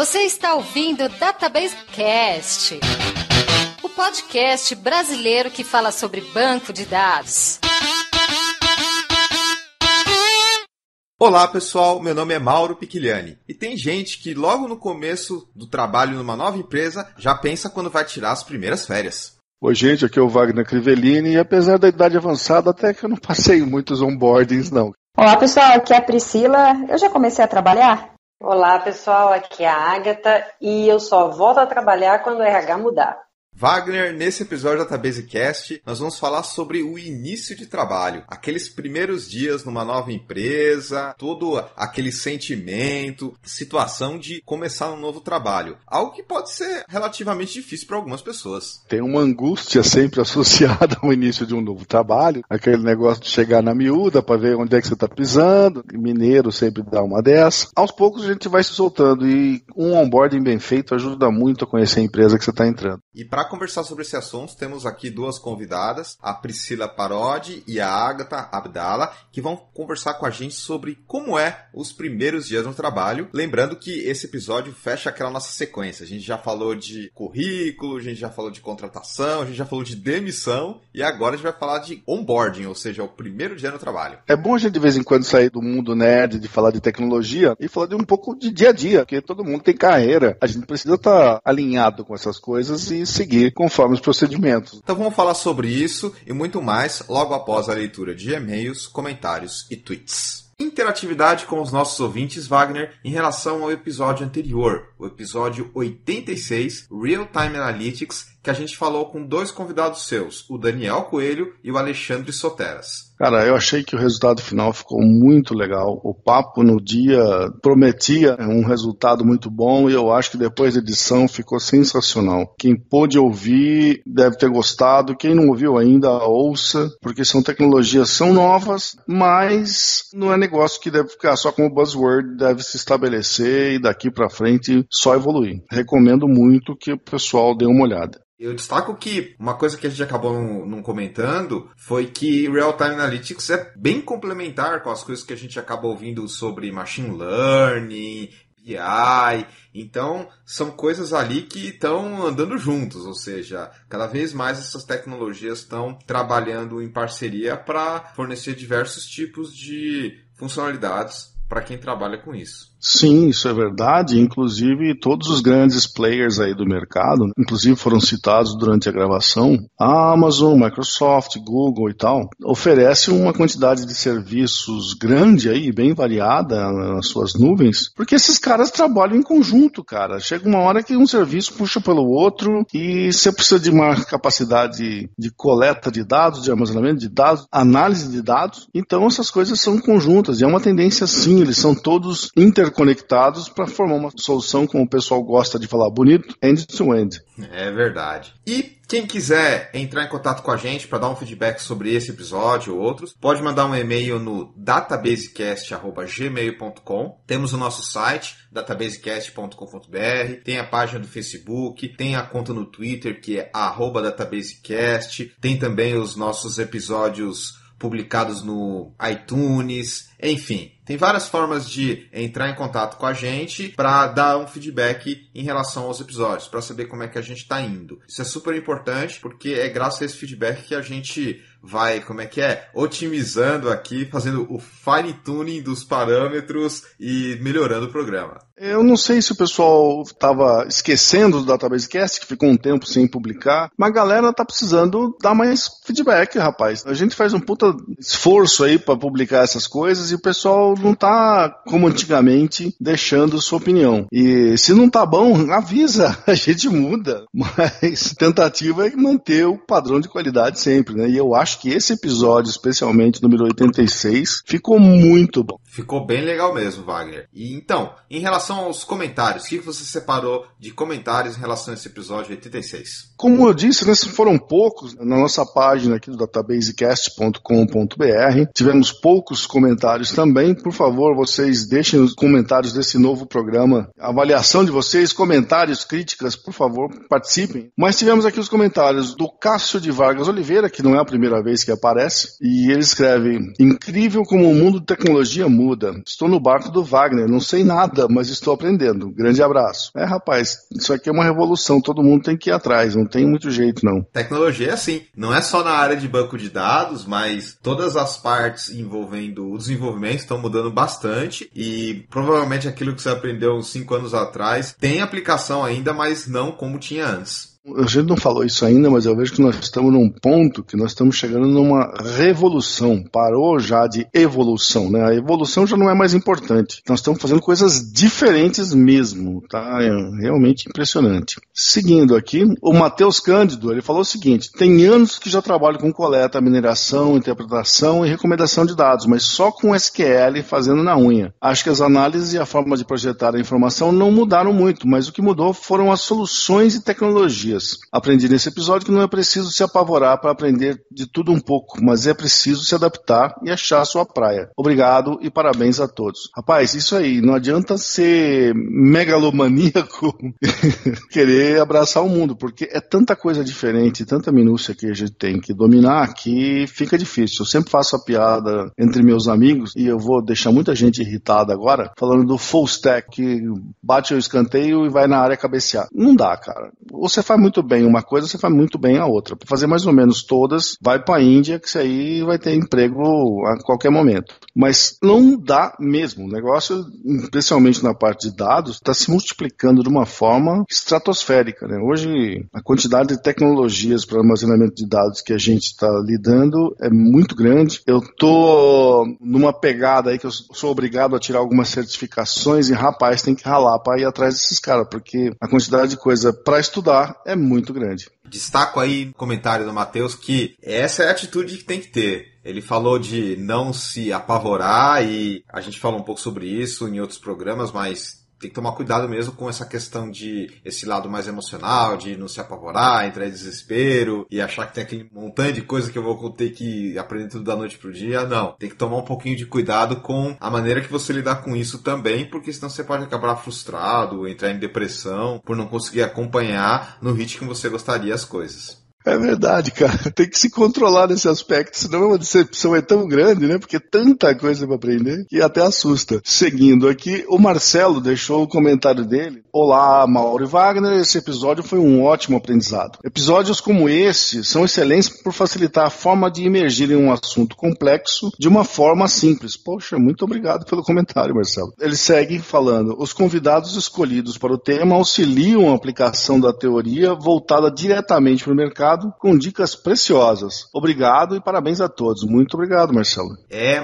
Você está ouvindo o Database Cast, o podcast brasileiro que fala sobre banco de dados. Olá pessoal, meu nome é Mauro Piquiliani e tem gente que logo no começo do trabalho numa nova empresa já pensa quando vai tirar as primeiras férias. Oi gente, aqui é o Wagner Crivellini e apesar da idade avançada até que eu não passei muitos onboardings não. Olá pessoal, aqui é a Priscila, eu já comecei a trabalhar? Olá pessoal, aqui é a Ágata e eu só volto a trabalhar quando o RH mudar. Wagner, nesse episódio da Database Cast, nós vamos falar sobre o início de trabalho, aqueles primeiros dias numa nova empresa, todo aquele sentimento, situação de começar um novo trabalho, algo que pode ser relativamente difícil para algumas pessoas. Tem uma angústia sempre associada ao início de um novo trabalho, aquele negócio de chegar na miúda para ver onde é que você está pisando, mineiro sempre dá uma dessa. Aos poucos a gente vai se soltando e um onboarding bem feito ajuda muito a conhecer a empresa que você está entrando. E para conversar sobre esse assunto, temos aqui duas convidadas, a Priscila Parodi e a Ágata Abdala, que vão conversar com a gente sobre como é os primeiros dias no trabalho. Lembrando que esse episódio fecha aquela nossa sequência. A gente já falou de currículo, a gente já falou de contratação, a gente já falou de demissão e agora a gente vai falar de onboarding, ou seja, o primeiro dia no trabalho. É bom a gente de vez em quando sair do mundo nerd, de falar de tecnologia e falar de um pouco de dia a dia, porque todo mundo tem carreira. A gente precisa estar alinhado com essas coisas e seguir conforme os procedimentos. Então vamos falar sobre isso e muito mais logo após a leitura de e-mails, comentários e tweets. Interatividade com os nossos ouvintes, Wagner, em relação ao episódio anterior, o episódio 86, Real Time Analytics, que a gente falou com dois convidados seus, o Daniel Coelho e o Alexandre Soteras. Cara, eu achei que o resultado final ficou muito legal. O papo no dia prometia um resultado muito bom e eu acho que depois da edição ficou sensacional. Quem pôde ouvir deve ter gostado. Quem não ouviu ainda, ouça, porque são tecnologias, são novas, mas não é negócio que deve ficar só como buzzword, deve se estabelecer e daqui pra frente só evoluir. Recomendo muito que o pessoal dê uma olhada. Eu destaco que uma coisa que a gente acabou não comentando foi que Real Time Analytics é bem complementar com as coisas que a gente acaba ouvindo sobre Machine Learning, BI. Então, são coisas ali que estão andando juntos, ou seja, cada vez mais essas tecnologias estão trabalhando em parceria para fornecer diversos tipos de funcionalidades para quem trabalha com isso. Sim, isso é verdade. Inclusive, todos os grandes players aí do mercado, inclusive foram citados durante a gravação, a Amazon, Microsoft, Google e tal, oferecem uma quantidade de serviços grande aí, bem variada nas suas nuvens, porque esses caras trabalham em conjunto, cara. Chega uma hora que um serviço puxa pelo outro e você precisa de uma capacidade de coleta de dados, de armazenamento de dados, análise de dados. Então, essas coisas são conjuntas e é uma tendência sim, eles são todos interconectados para formar uma solução, como o pessoal gosta de falar bonito, end-to-end. É verdade. E quem quiser entrar em contato com a gente para dar um feedback sobre esse episódio ou outros, pode mandar um e-mail no databasecast@gmail.com. Temos o nosso site, databasecast.com.br, tem a página do Facebook, tem a conta no Twitter que é @databasecast, tem também os nossos episódios publicados no iTunes, enfim. Tem várias formas de entrar em contato com a gente para dar um feedback em relação aos episódios, para saber como é que a gente está indo. Isso é super importante porque é graças a esse feedback que a gente vai, otimizando aqui, fazendo o fine tuning dos parâmetros e melhorando o programa. Eu não sei se o pessoal estava esquecendo do Database Cast, que ficou um tempo sem publicar, mas a galera tá precisando dar mais feedback, rapaz. A gente faz um puta esforço aí para publicar essas coisas e o pessoal não tá, como antigamente, deixando sua opinião. E se não tá bom, avisa, a gente muda. Mas a tentativa é manter o padrão de qualidade sempre, né? E eu acho que esse episódio, especialmente número 86, ficou muito bom. Ficou bem legal mesmo, Wagner. E então, em relação aos comentários, o que você separou de comentários em relação a esse episódio 86? Como eu disse, né, foram poucos na nossa página aqui do databasecast.com.br. Tivemos poucos comentários também. Por favor, vocês deixem os comentários desse novo programa. A avaliação de vocês, comentários, críticas, por favor, participem. Mas tivemos aqui os comentários do Cássio de Vargas Oliveira, que não é a primeira vez que aparece, e ele escreve: incrível como o mundo de tecnologia muda. Estou no barco do Wagner, não sei nada, mas estou aprendendo. Grande abraço. Rapaz, isso aqui é uma revolução, todo mundo tem que ir atrás, não tem muito jeito não. Tecnologia é assim, não é só na área de banco de dados, mas todas as partes envolvendo o desenvolvimento estão mudando bastante e provavelmente aquilo que você aprendeu uns 5 anos atrás tem aplicação ainda, mas não como tinha antes. A gente não falou isso ainda, mas eu vejo que nós estamos num ponto que nós estamos chegando numa revolução. Parou já de evolução, né? A evolução já não é mais importante. Nós estamos fazendo coisas diferentes mesmo, tá? É realmente impressionante. Seguindo aqui, o Matheus Cândido, ele falou o seguinte: tem anos que já trabalho com coleta, mineração, interpretação e recomendação de dados, mas só com SQL fazendo na unha. Acho que as análises e a forma de projetar a informação não mudaram muito, mas o que mudou foram as soluções e tecnologias. Aprendi nesse episódio que não é preciso se apavorar para aprender de tudo um pouco, mas é preciso se adaptar e achar a sua praia. Obrigado e parabéns a todos. Rapaz, isso aí, não adianta ser megalomaníaco querer abraçar o mundo, porque é tanta coisa diferente, tanta minúcia que a gente tem que dominar que fica difícil. Eu sempre faço a piada entre meus amigos e eu vou deixar muita gente irritada agora, falando do full stack, que bate o escanteio e vai na área cabecear. Não dá, cara. Ou você faz muito bem uma coisa, você faz muito bem a outra. Para fazer mais ou menos todas, vai para a Índia, que isso aí vai ter emprego a qualquer momento. Mas não dá mesmo. O negócio, especialmente na parte de dados, está se multiplicando de uma forma estratosférica, né? Hoje, a quantidade de tecnologias para armazenamento de dados que a gente está lidando é muito grande. Eu estou numa pegada aí que eu sou obrigado a tirar algumas certificações e, rapaz, tem que ralar para ir atrás desses caras, porque a quantidade de coisa para estudar é muito grande. Destaco aí no comentário do Matheus que essa é a atitude que tem que ter. Ele falou de não se apavorar e a gente falou um pouco sobre isso em outros programas, mas tem que tomar cuidado mesmo com essa questão de esse lado mais emocional, de não se apavorar, entrar em desespero e achar que tem aquele montante de coisa que eu vou ter que aprender tudo da noite pro dia. Não, tem que tomar um pouquinho de cuidado com a maneira que você lidar com isso também, porque senão você pode acabar frustrado, entrar em depressão por não conseguir acompanhar no ritmo que você gostaria as coisas. É verdade, cara. Tem que se controlar nesse aspecto, senão a decepção é tão grande, né? Porque tanta coisa para aprender que até assusta. Seguindo aqui, o Marcelo deixou o comentário dele. Olá, Mauro e Wagner. Esse episódio foi um ótimo aprendizado. Episódios como esse são excelentes por facilitar a forma de imergir em um assunto complexo de uma forma simples. Poxa, muito obrigado pelo comentário, Marcelo. Ele segue falando: os convidados escolhidos para o tema auxiliam a aplicação da teoria voltada diretamente para o mercado com dicas preciosas. Obrigado e parabéns a todos. Muito obrigado, Marcelo.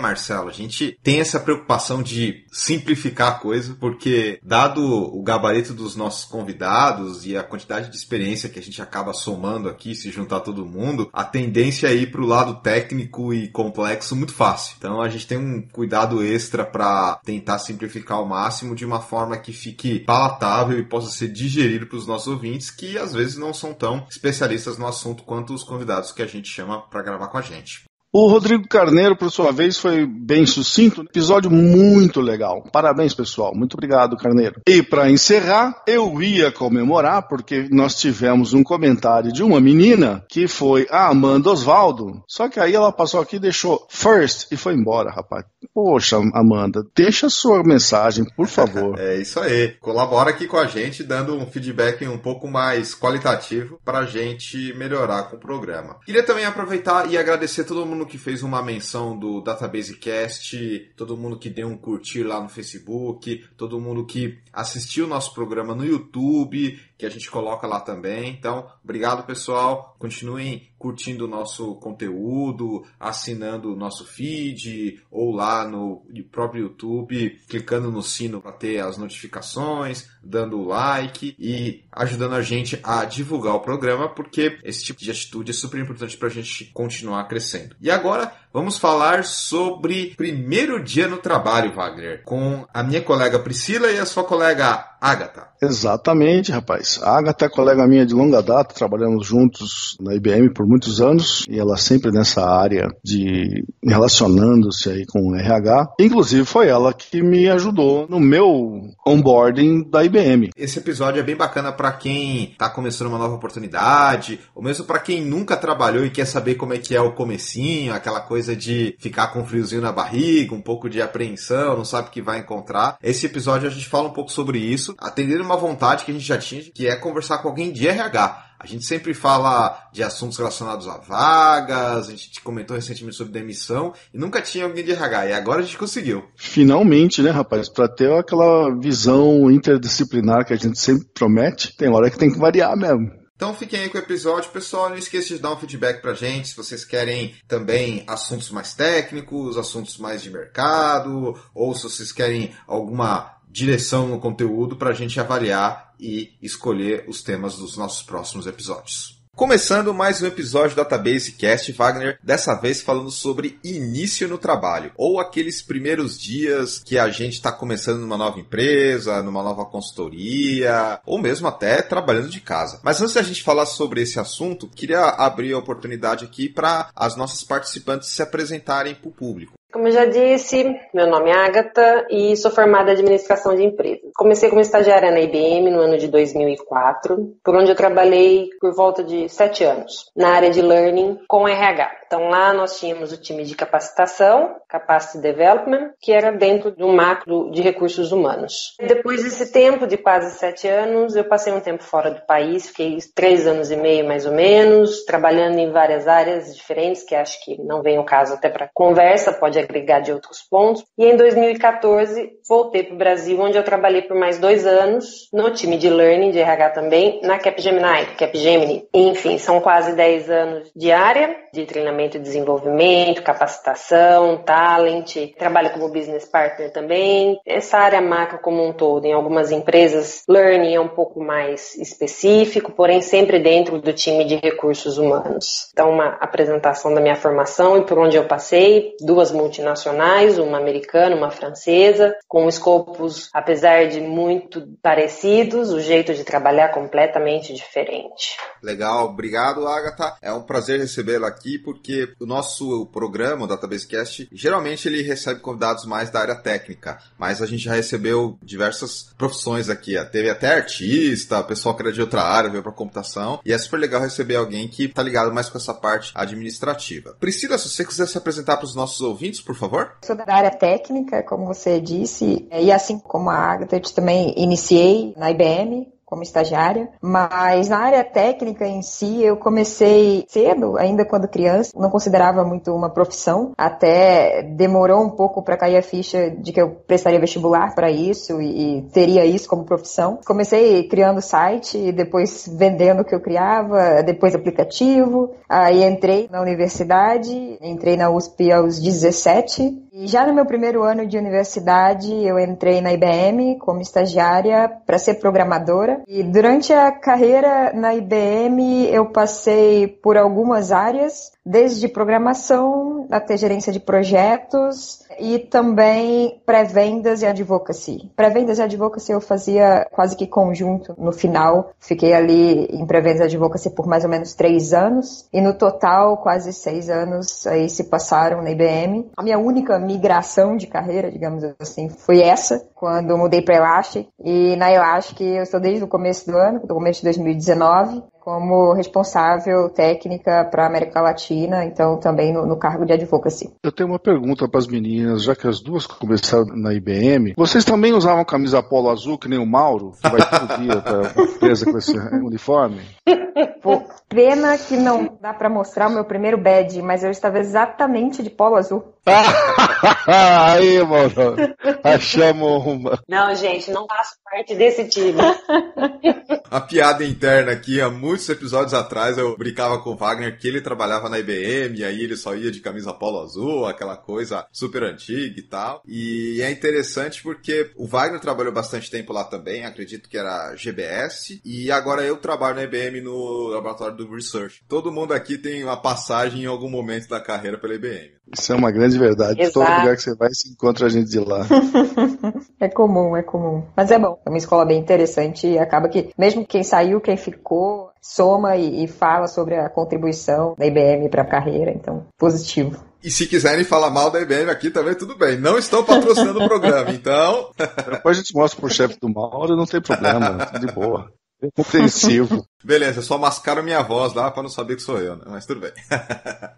Marcelo, a gente tem essa preocupação de simplificar a coisa, porque dado o gabarito dos nossos convidados e a quantidade de experiência que a gente acaba somando aqui, se juntar todo mundo, a tendência é ir para o lado técnico e complexo muito fácil. Então a gente tem um cuidado extra para tentar simplificar ao máximo de uma forma que fique palatável e possa ser digerido para os nossos ouvintes, que às vezes não são tão especialistas no assunto quanto os convidados que a gente chama para gravar com a gente. O Rodrigo Carneiro, por sua vez, foi bem sucinto. Episódio muito legal. Parabéns, pessoal. Muito obrigado, Carneiro. E para encerrar, eu ia comemorar, porque nós tivemos um comentário de uma menina, que foi a Amanda Osvaldo. Só que aí ela passou aqui e deixou first e foi embora, rapaz. Poxa, Amanda, deixa sua mensagem, por favor. É isso aí. Colabora aqui com a gente, dando um feedback um pouco mais qualitativo para a gente melhorar com o programa. Queria também aproveitar e agradecer todo mundo que fez uma menção do Database Cast, todo mundo que deu um curtir lá no Facebook, todo mundo que assistiu o nosso programa no YouTube, que a gente coloca lá também. Então, obrigado, pessoal. Continuem curtindo o nosso conteúdo, assinando o nosso feed, ou lá no próprio YouTube, clicando no sino para ter as notificações, dando o like e ajudando a gente a divulgar o programa, porque esse tipo de atitude é super importante para a gente continuar crescendo. E agora, vamos falar sobre primeiro dia no trabalho, Wagner, com a minha colega Priscila e a sua colega Agatha. Exatamente, rapaz. A Agatha é colega minha de longa data, trabalhamos juntos na IBM por muitos anos, e ela sempre nessa área de relacionando-se aí com o RH. Inclusive foi ela que me ajudou no meu onboarding da IBM. Esse episódio é bem bacana para quem está começando uma nova oportunidade, ou mesmo para quem nunca trabalhou e quer saber como é que é o comecinho, aquela coisa coisa de ficar com um friozinho na barriga, um pouco de apreensão, não sabe o que vai encontrar. Esse episódio a gente fala um pouco sobre isso, atendendo uma vontade que a gente já tinha, que é conversar com alguém de RH. A gente sempre fala de assuntos relacionados a vagas, a gente comentou recentemente sobre demissão e nunca tinha alguém de RH, e agora a gente conseguiu. Finalmente, né, rapaz? Para ter aquela visão interdisciplinar que a gente sempre promete, tem hora que tem que variar mesmo. Então fiquem aí com o episódio, pessoal. Não esqueça de dar um feedback pra gente, se vocês querem também assuntos mais técnicos, assuntos mais de mercado, ou se vocês querem alguma direção no conteúdo pra gente avaliar e escolher os temas dos nossos próximos episódios. Começando mais um episódio do Database Cast, Wagner, dessa vez falando sobre início no trabalho, ou aqueles primeiros dias que a gente está começando numa nova empresa, numa nova consultoria, ou mesmo até trabalhando de casa. Mas antes da gente falar sobre esse assunto, queria abrir a oportunidade aqui para as nossas participantes se apresentarem para o público. Como eu já disse, meu nome é Agatha e sou formada em administração de empresas. Comecei como estagiária na IBM no ano de 2004, por onde eu trabalhei por volta de 7 anos, na área de Learning com RH. Então lá nós tínhamos o time de capacitação, Capacity Development, que era dentro do macro de recursos humanos. Depois desse tempo, de quase 7 anos, eu passei um tempo fora do país, fiquei 3 anos e meio mais ou menos, trabalhando em várias áreas diferentes, que acho que não vem o caso até para conversa, pode agregar de outros pontos. E em 2014, voltei para o Brasil, onde eu trabalhei por mais 2 anos, no time de Learning, de RH também, na Capgemini. Enfim, são quase 10 anos de área, de treinamento e desenvolvimento, capacitação, talent, trabalho como business partner também. Essa área macro como um todo, em algumas empresas, Learning é um pouco mais específico, porém sempre dentro do time de recursos humanos. Então, uma apresentação da minha formação e por onde eu passei, 2 multinacionais, uma americana, uma francesa, com escopos, apesar de muito parecidos, o jeito de trabalhar completamente diferente. Legal, obrigado, Agatha. É um prazer recebê-la aqui, porque o nosso programa, o Database Cast, geralmente ele recebe convidados mais da área técnica, mas a gente já recebeu diversas profissões aqui. Teve até artista, pessoal que era de outra área, veio para computação, e é super legal receber alguém que tá ligado mais com essa parte administrativa. Priscila, se você quiser se apresentar para os nossos ouvintes, por favor. Sou da área técnica, como você disse, e assim como a Agatha, eu também iniciei na IBM, como estagiária, mas na área técnica em si eu comecei cedo, ainda quando criança, não considerava muito uma profissão, até demorou um pouco para cair a ficha de que eu prestaria vestibular para isso e teria isso como profissão. Comecei criando site, depois vendendo o que eu criava, depois aplicativo, aí entrei na universidade, entrei na USP aos 17, e já no meu primeiro ano de universidade eu entrei na IBM como estagiária para ser programadora. E durante a carreira na IBM eu passei por algumas áreas, desde programação até gerência de projetos e também pré-vendas e advocacy. Pré-vendas e advocacy eu fazia quase que conjunto no final. Fiquei ali em pré-vendas e advocacy por mais ou menos 3 anos e no total quase 6 anos aí se passaram na IBM. A minha única migração de carreira, digamos assim, foi essa, quando eu mudei para Elastic. E na Elastic eu estou desde o começo do ano, do começo de 2019, como responsável técnica para a América Latina, então também no cargo de advocacy. Eu tenho uma pergunta para as meninas, já que as duas começaram na IBM. Vocês também usavam camisa polo azul, que nem o Mauro, que vai todo dia para a empresa com esse uniforme? Pô, pena que não dá para mostrar o meu primeiro badge, mas eu estava exatamente de polo azul. Aí, Mauro, achamos uma. Não, gente, não faço parte desse time. A piada interna aqui, há muitos episódios atrás, eu brincava com o Wagner que ele trabalhava na IBM, e aí ele só ia de camisa polo azul, aquela coisa super antiga e tal. E é interessante porque o Wagner trabalhou bastante tempo lá também, acredito que era GBS, e agora eu trabalho na IBM no laboratório do Research. Todo mundo aqui tem uma passagem em algum momento da carreira pela IBM. Isso é uma grande verdade. Exato. Todo lugar que você vai, se encontra a gente de lá. É comum. Mas é bom. É uma escola bem interessante e acaba que, mesmo quem saiu, quem ficou, soma e fala sobre a contribuição da IBM para a carreira. Então, positivo. E se quiserem falar mal da IBM aqui também, tudo bem. Não estão patrocinando o programa, então... Depois a gente mostra pro chefe do Mauro, não tem problema, tudo de boa. Intensivo. Beleza, só mascaro minha voz lá pra não saber que sou eu, né? Mas tudo bem.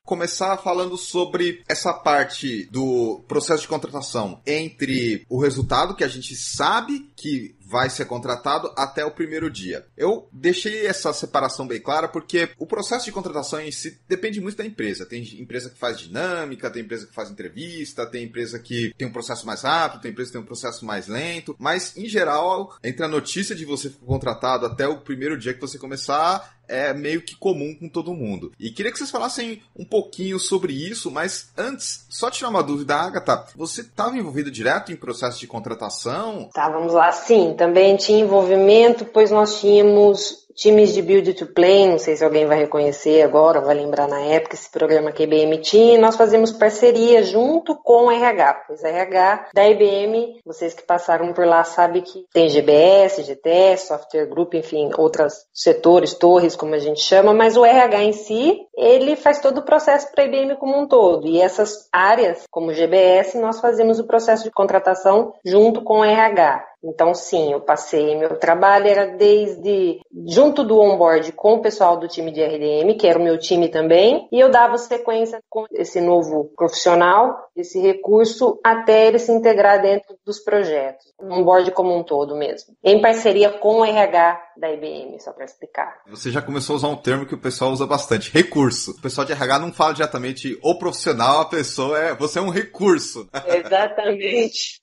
Começar falando sobre essa parte do processo de contratação entre o resultado que a gente sabe que vai ser contratado até o primeiro dia. Eu deixei essa separação bem clara porque o processo de contratação em si depende muito da empresa. Tem empresa que faz dinâmica, tem empresa que faz entrevista, tem empresa que tem um processo mais rápido, tem empresa que tem um processo mais lento, mas em geral, entre a notícia de você ser contratado até o primeiro dia que você começar, é meio que comum com todo mundo. E queria que vocês falassem um pouquinho sobre isso, mas antes, só tirar uma dúvida, Agatha, você estava envolvido direto em processo de contratação? Tá, vamos lá. Sim, também tinha envolvimento, pois nós tínhamos times de Build to Play, não sei se alguém vai reconhecer agora, vai lembrar na época, esse programa que a IBM tinha, e nós fazíamos parceria junto com o RH, pois a RH da IBM, vocês que passaram por lá sabem que tem GBS, GTS, Software Group, enfim, outros setores, torres, como a gente chama, mas o RH em si, ele faz todo o processo para a IBM como um todo, e essas áreas, como GBS, nós fazíamos o processo de contratação junto com o RH. Então, sim, eu passei, meu trabalho era desde, junto do onboard com o pessoal do time de RDM, que era o meu time também, e eu dava sequência com esse novo profissional, esse recurso, até ele se integrar dentro dos projetos, o onboard como um todo mesmo, em parceria com o RH da IBM, só para explicar. Você já começou a usar um termo que o pessoal usa bastante, recurso. O pessoal de RH não fala diretamente o profissional, a pessoa você é um recurso. Exatamente.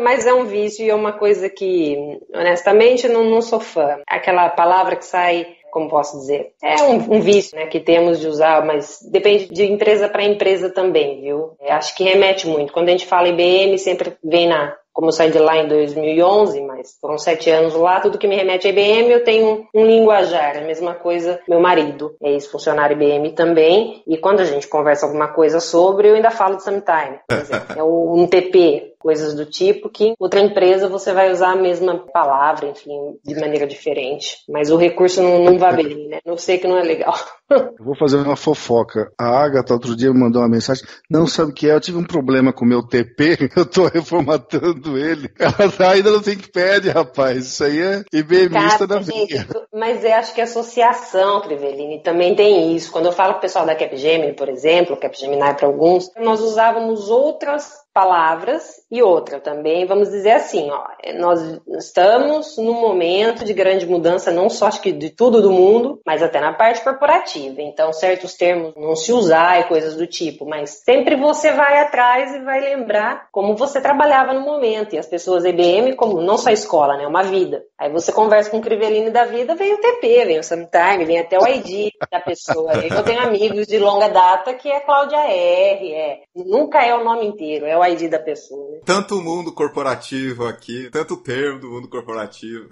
Mas é um vício e é uma coisa que, honestamente, não sou fã. Aquela palavra que sai, como posso dizer, é um vício, né, que temos de usar, mas depende de empresa para empresa também, viu? Acho que remete muito. Quando a gente fala IBM, sempre vem como eu saí de lá em 2011, mas foram 7 anos lá, tudo que me remete a IBM, eu tenho um linguajar. A mesma coisa, meu marido é ex-funcionário IBM também, e quando a gente conversa alguma coisa sobre, eu ainda falo de Sometime, por exemplo. É um TP, coisas do tipo, que em outra empresa você vai usar a mesma palavra, enfim, de maneira diferente. Mas o recurso não vai bem, né? Não sei que não é legal. Eu vou fazer uma fofoca. A Agatha outro dia me mandou uma mensagem. Não sabe o que é? Eu tive um problema com o meu TP, eu tô reformatando ele. Ela tá ainda no ThinkPad, rapaz. Isso aí é IBMista da veia. Mas eu acho que a associação, Crivellini, também tem isso. Quando eu falo com o pessoal da Capgemini, por exemplo, Capgemini para alguns, nós usávamos outras palavras e outra também, vamos dizer assim, nós estamos num momento de grande mudança, não só acho que de tudo do mundo, mas até na parte corporativa, então certos termos não se usar e coisas do tipo, mas sempre você vai atrás e vai lembrar como você trabalhava no momento, e as pessoas IBM, como não só escola, né, uma vida, aí você conversa com o Crivellini da vida, vem o TP, vem o Sometime, vem até o ID da pessoa, eu tenho amigos de longa data que é Cláudia R, nunca é o nome inteiro, é o ID da pessoa, né? Tanto mundo corporativo aqui, tanto termo do mundo corporativo.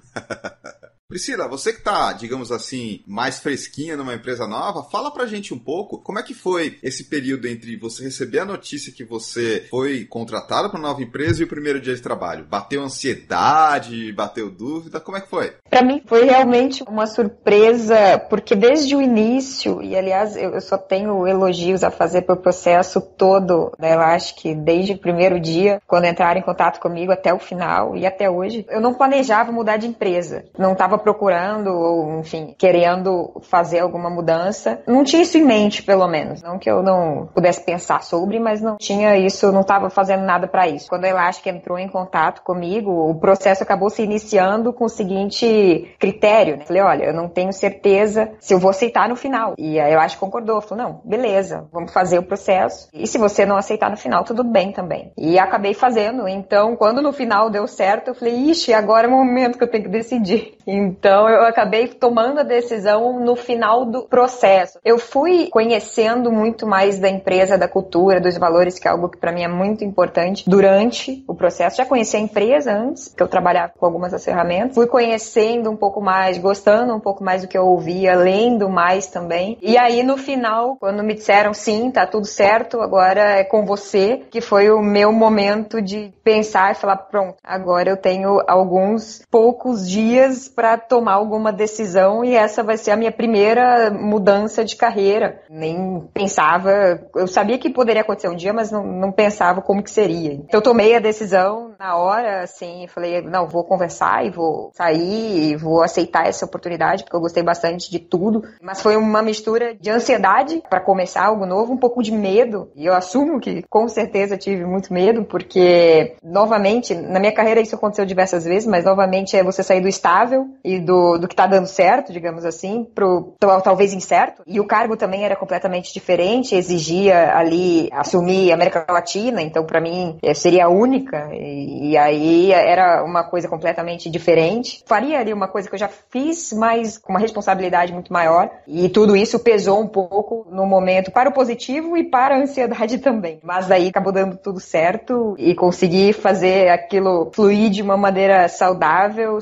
Priscila, você que tá, digamos assim, mais fresquinha numa empresa nova, fala pra gente um pouco como é que foi esse período entre você receber a notícia que você foi contratado pra nova empresa e o primeiro dia de trabalho. Bateu ansiedade, bateu dúvida, como é que foi? Pra mim foi realmente uma surpresa, porque desde o início, e aliás eu só tenho elogios a fazer pro processo todo, né? Eu acho que desde o primeiro dia, quando entraram em contato comigo até o final e até hoje, eu não planejava mudar de empresa, não estava procurando, ou enfim, querendo fazer alguma mudança. Não tinha isso em mente, pelo menos. Não que eu não pudesse pensar sobre, mas não tinha isso, não estava fazendo nada para isso. Quando a Elastic entrou em contato comigo, o processo acabou se iniciando com o seguinte critério, né? Falei, olha, eu não tenho certeza se eu vou aceitar no final. E a Elastic concordou, falou, não, beleza, vamos fazer o processo. E se você não aceitar no final, tudo bem também. E acabei fazendo. Então, quando no final deu certo, eu falei, ixi, agora é o momento que eu tenho que decidir. Então, eu acabei tomando a decisão no final do processo. Eu fui conhecendo muito mais da empresa, da cultura, dos valores, que é algo que para mim é muito importante durante o processo. Já conheci a empresa antes, que eu trabalhava com algumas das ferramentas. Fui conhecendo um pouco mais, gostando um pouco mais do que eu ouvia, lendo mais também. E aí, no final, quando me disseram, sim, tá tudo certo, agora é com você, que foi o meu momento de pensar e falar, pronto, agora eu tenho alguns poucos dias para para tomar alguma decisão, e essa vai ser a minha primeira mudança de carreira. Nem pensava, eu sabia que poderia acontecer um dia, mas não pensava como que seria. Então eu tomei a decisão na hora, assim, falei, não, vou conversar e vou sair e vou aceitar essa oportunidade, porque eu gostei bastante de tudo, mas foi uma mistura de ansiedade para começar algo novo, um pouco de medo, e eu assumo que com certeza tive muito medo, porque novamente, na minha carreira isso aconteceu diversas vezes, mas novamente é você sair do estável e do que tá dando certo, digamos assim, pro talvez incerto, e o cargo também era completamente diferente, exigia ali assumir a América Latina, então para mim seria a única, e aí era uma coisa completamente diferente. Faria ali uma coisa que eu já fiz, mas com uma responsabilidade muito maior, e tudo isso pesou um pouco no momento para o positivo e para a ansiedade também. Mas daí acabou dando tudo certo e consegui fazer aquilo fluir de uma maneira saudável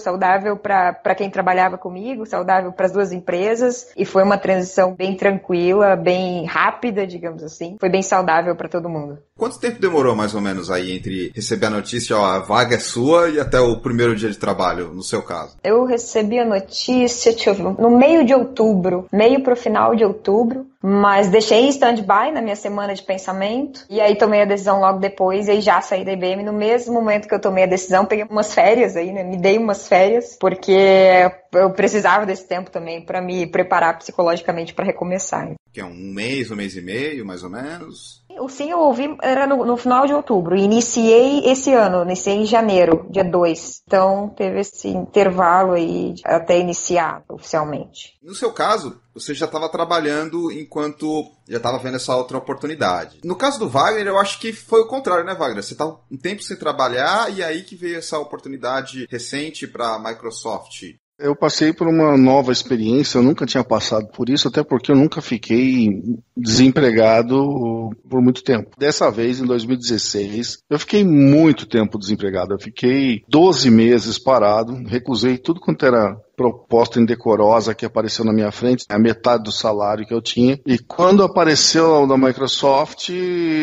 para quem trabalhava comigo, saudável para as duas empresas, e foi uma transição bem tranquila, bem rápida, digamos assim. Foi bem saudável para todo mundo. Quanto tempo demorou mais ou menos aí entre receber a notícia, ó, a vaga é sua, e até o primeiro dia de trabalho, no seu caso? Eu recebi a notícia, deixa eu ver, no meio de outubro, meio pro final de outubro, mas deixei em stand-by na minha semana de pensamento, e aí tomei a decisão logo depois, e aí já saí da IBM. No mesmo momento que eu tomei a decisão, peguei umas férias aí, né, me dei umas férias, porque eu precisava desse tempo também para me preparar psicologicamente para recomeçar. Que é um mês e meio, mais ou menos? Sim, eu ouvi, era no final de outubro. Iniciei esse ano, iniciei em janeiro, dia 2. Então, teve esse intervalo aí até iniciar oficialmente. No seu caso, você já estava trabalhando enquanto já estava vendo essa outra oportunidade. No caso do Wagner, eu acho que foi o contrário, né, Wagner? Você estava um tempo sem trabalhar e aí que veio essa oportunidade recente para a Microsoft. Eu passei por uma nova experiência, eu nunca tinha passado por isso, até porque eu nunca fiquei desempregado por muito tempo. Dessa vez, em 2016, eu fiquei muito tempo desempregado. Eu fiquei 12 meses parado, recusei tudo quanto era proposta indecorosa que apareceu na minha frente, a metade do salário que eu tinha. E quando apareceu da Microsoft,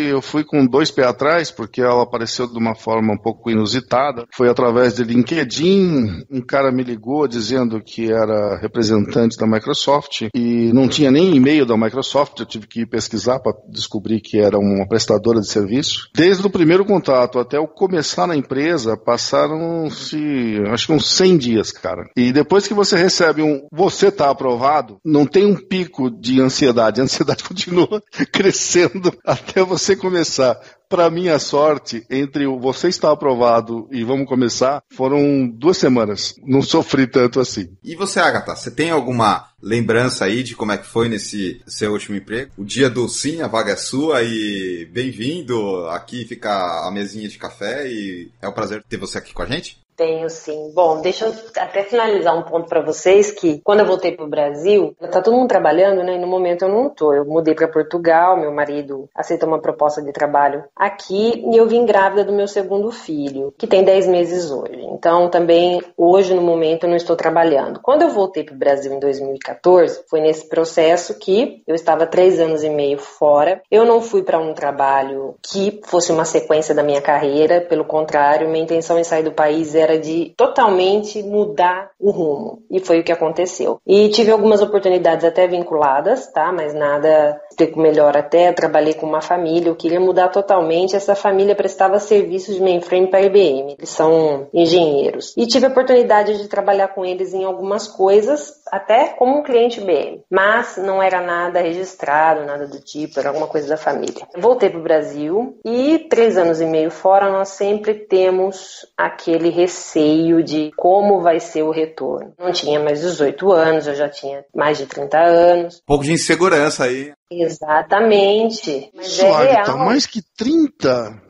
eu fui com 2 pés atrás, porque ela apareceu de uma forma um pouco inusitada. Foi através de LinkedIn, um cara me ligou dizendo que era representante da Microsoft e não tinha nem e-mail da Microsoft, eu tive que ir pesquisar para descobrir que era uma prestadora de serviço. Desde o primeiro contato até eu começar na empresa, passaram-se, acho que uns 100 dias, cara. E depois que você recebe você tá aprovado, não tem um pico de ansiedade, a ansiedade continua crescendo até você começar. Para minha sorte, entre o você está aprovado e vamos começar, foram 2 semanas. Não sofri tanto assim. E você, Agatha, você tem alguma lembrança aí de como é que foi nesse seu último emprego? O dia do sim, a vaga é sua e bem-vindo. Aqui fica a mesinha de café e é um prazer ter você aqui com a gente. Tenho sim. Bom, deixa eu até finalizar um ponto para vocês, que quando eu voltei pro Brasil, tá todo mundo trabalhando, né? E no momento eu não tô. Eu mudei para Portugal, meu marido aceitou uma proposta de trabalho aqui e eu vim grávida do meu segundo filho, que tem 10 meses hoje. Então também, hoje no momento eu não estou trabalhando. Quando eu voltei pro Brasil em 2014, foi nesse processo que eu estava 3 anos e meio fora. Eu não fui para um trabalho que fosse uma sequência da minha carreira, pelo contrário, minha intenção em sair do país era de totalmente mudar o rumo. E foi o que aconteceu. E tive algumas oportunidades até vinculadas, tá? Mas nada explico melhor até. Eu trabalhei com uma família, eu queria mudar totalmente. Essa família prestava serviços de mainframe para a IBM. Eles são engenheiros. E tive a oportunidade de trabalhar com eles em algumas coisas, até como um cliente IBM. Mas não era nada registrado, nada do tipo, era alguma coisa da família. Voltei para o Brasil e 3 anos e meio fora, nós sempre temos aquele receio de como vai ser o retorno. Não tinha mais 18 anos, eu já tinha mais de 30 anos. Um pouco de insegurança aí. Exatamente. Mas isso, é real. Tá mais que 30?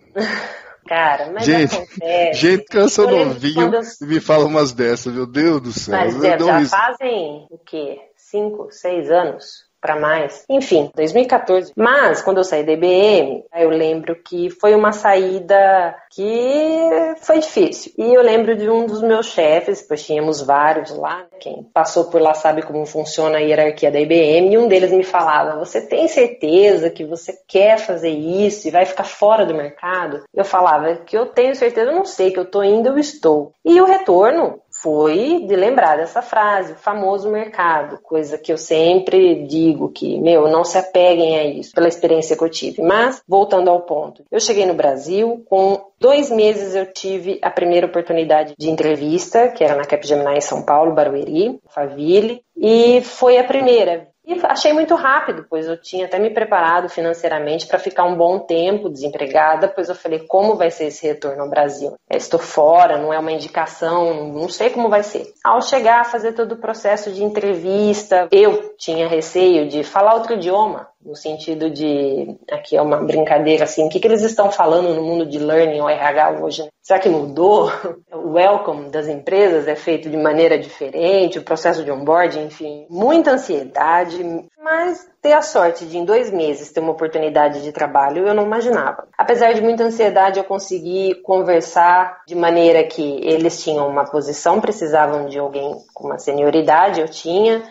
Cara, mas gente, acontece. Gente, cansa novinho e me fala umas dessas, meu Deus do céu. Mas já fazem o quê? 5, 6 anos? Para mais. Enfim, 2014. Mas, quando eu saí da IBM, eu lembro que foi uma saída que foi difícil. E eu lembro de um dos meus chefes, pois tínhamos vários lá, quem passou por lá sabe como funciona a hierarquia da IBM, e um deles me falava, você tem certeza que você quer fazer isso e vai ficar fora do mercado? Eu falava que eu tenho certeza, eu não sei, que eu tô indo, eu estou. E o retorno foi de lembrar dessa frase, o famoso mercado, coisa que eu sempre digo que, não se apeguem a isso, pela experiência que eu tive. Mas, voltando ao ponto, eu cheguei no Brasil, com 2 meses eu tive a primeira oportunidade de entrevista, que era na Capgemini em São Paulo, Barueri, Faville, e foi a primeira. E achei muito rápido, pois eu tinha até me preparado financeiramente para ficar um bom tempo desempregada, pois eu falei, como vai ser esse retorno ao Brasil? Estou fora, não é uma indicação, não sei como vai ser. Ao chegar a fazer todo o processo de entrevista, eu tinha receio de falar outro idioma, no sentido de, aqui é uma brincadeira assim, o que eles estão falando no mundo de learning ou RH hoje? Será que mudou? O welcome das empresas é feito de maneira diferente, o processo de onboarding, enfim, muita ansiedade, mas ter a sorte de em 2 meses ter uma oportunidade de trabalho eu não imaginava. Apesar de muita ansiedade, eu consegui conversar de maneira que eles tinham uma posição, precisavam de alguém com uma senioridade, eu tinha,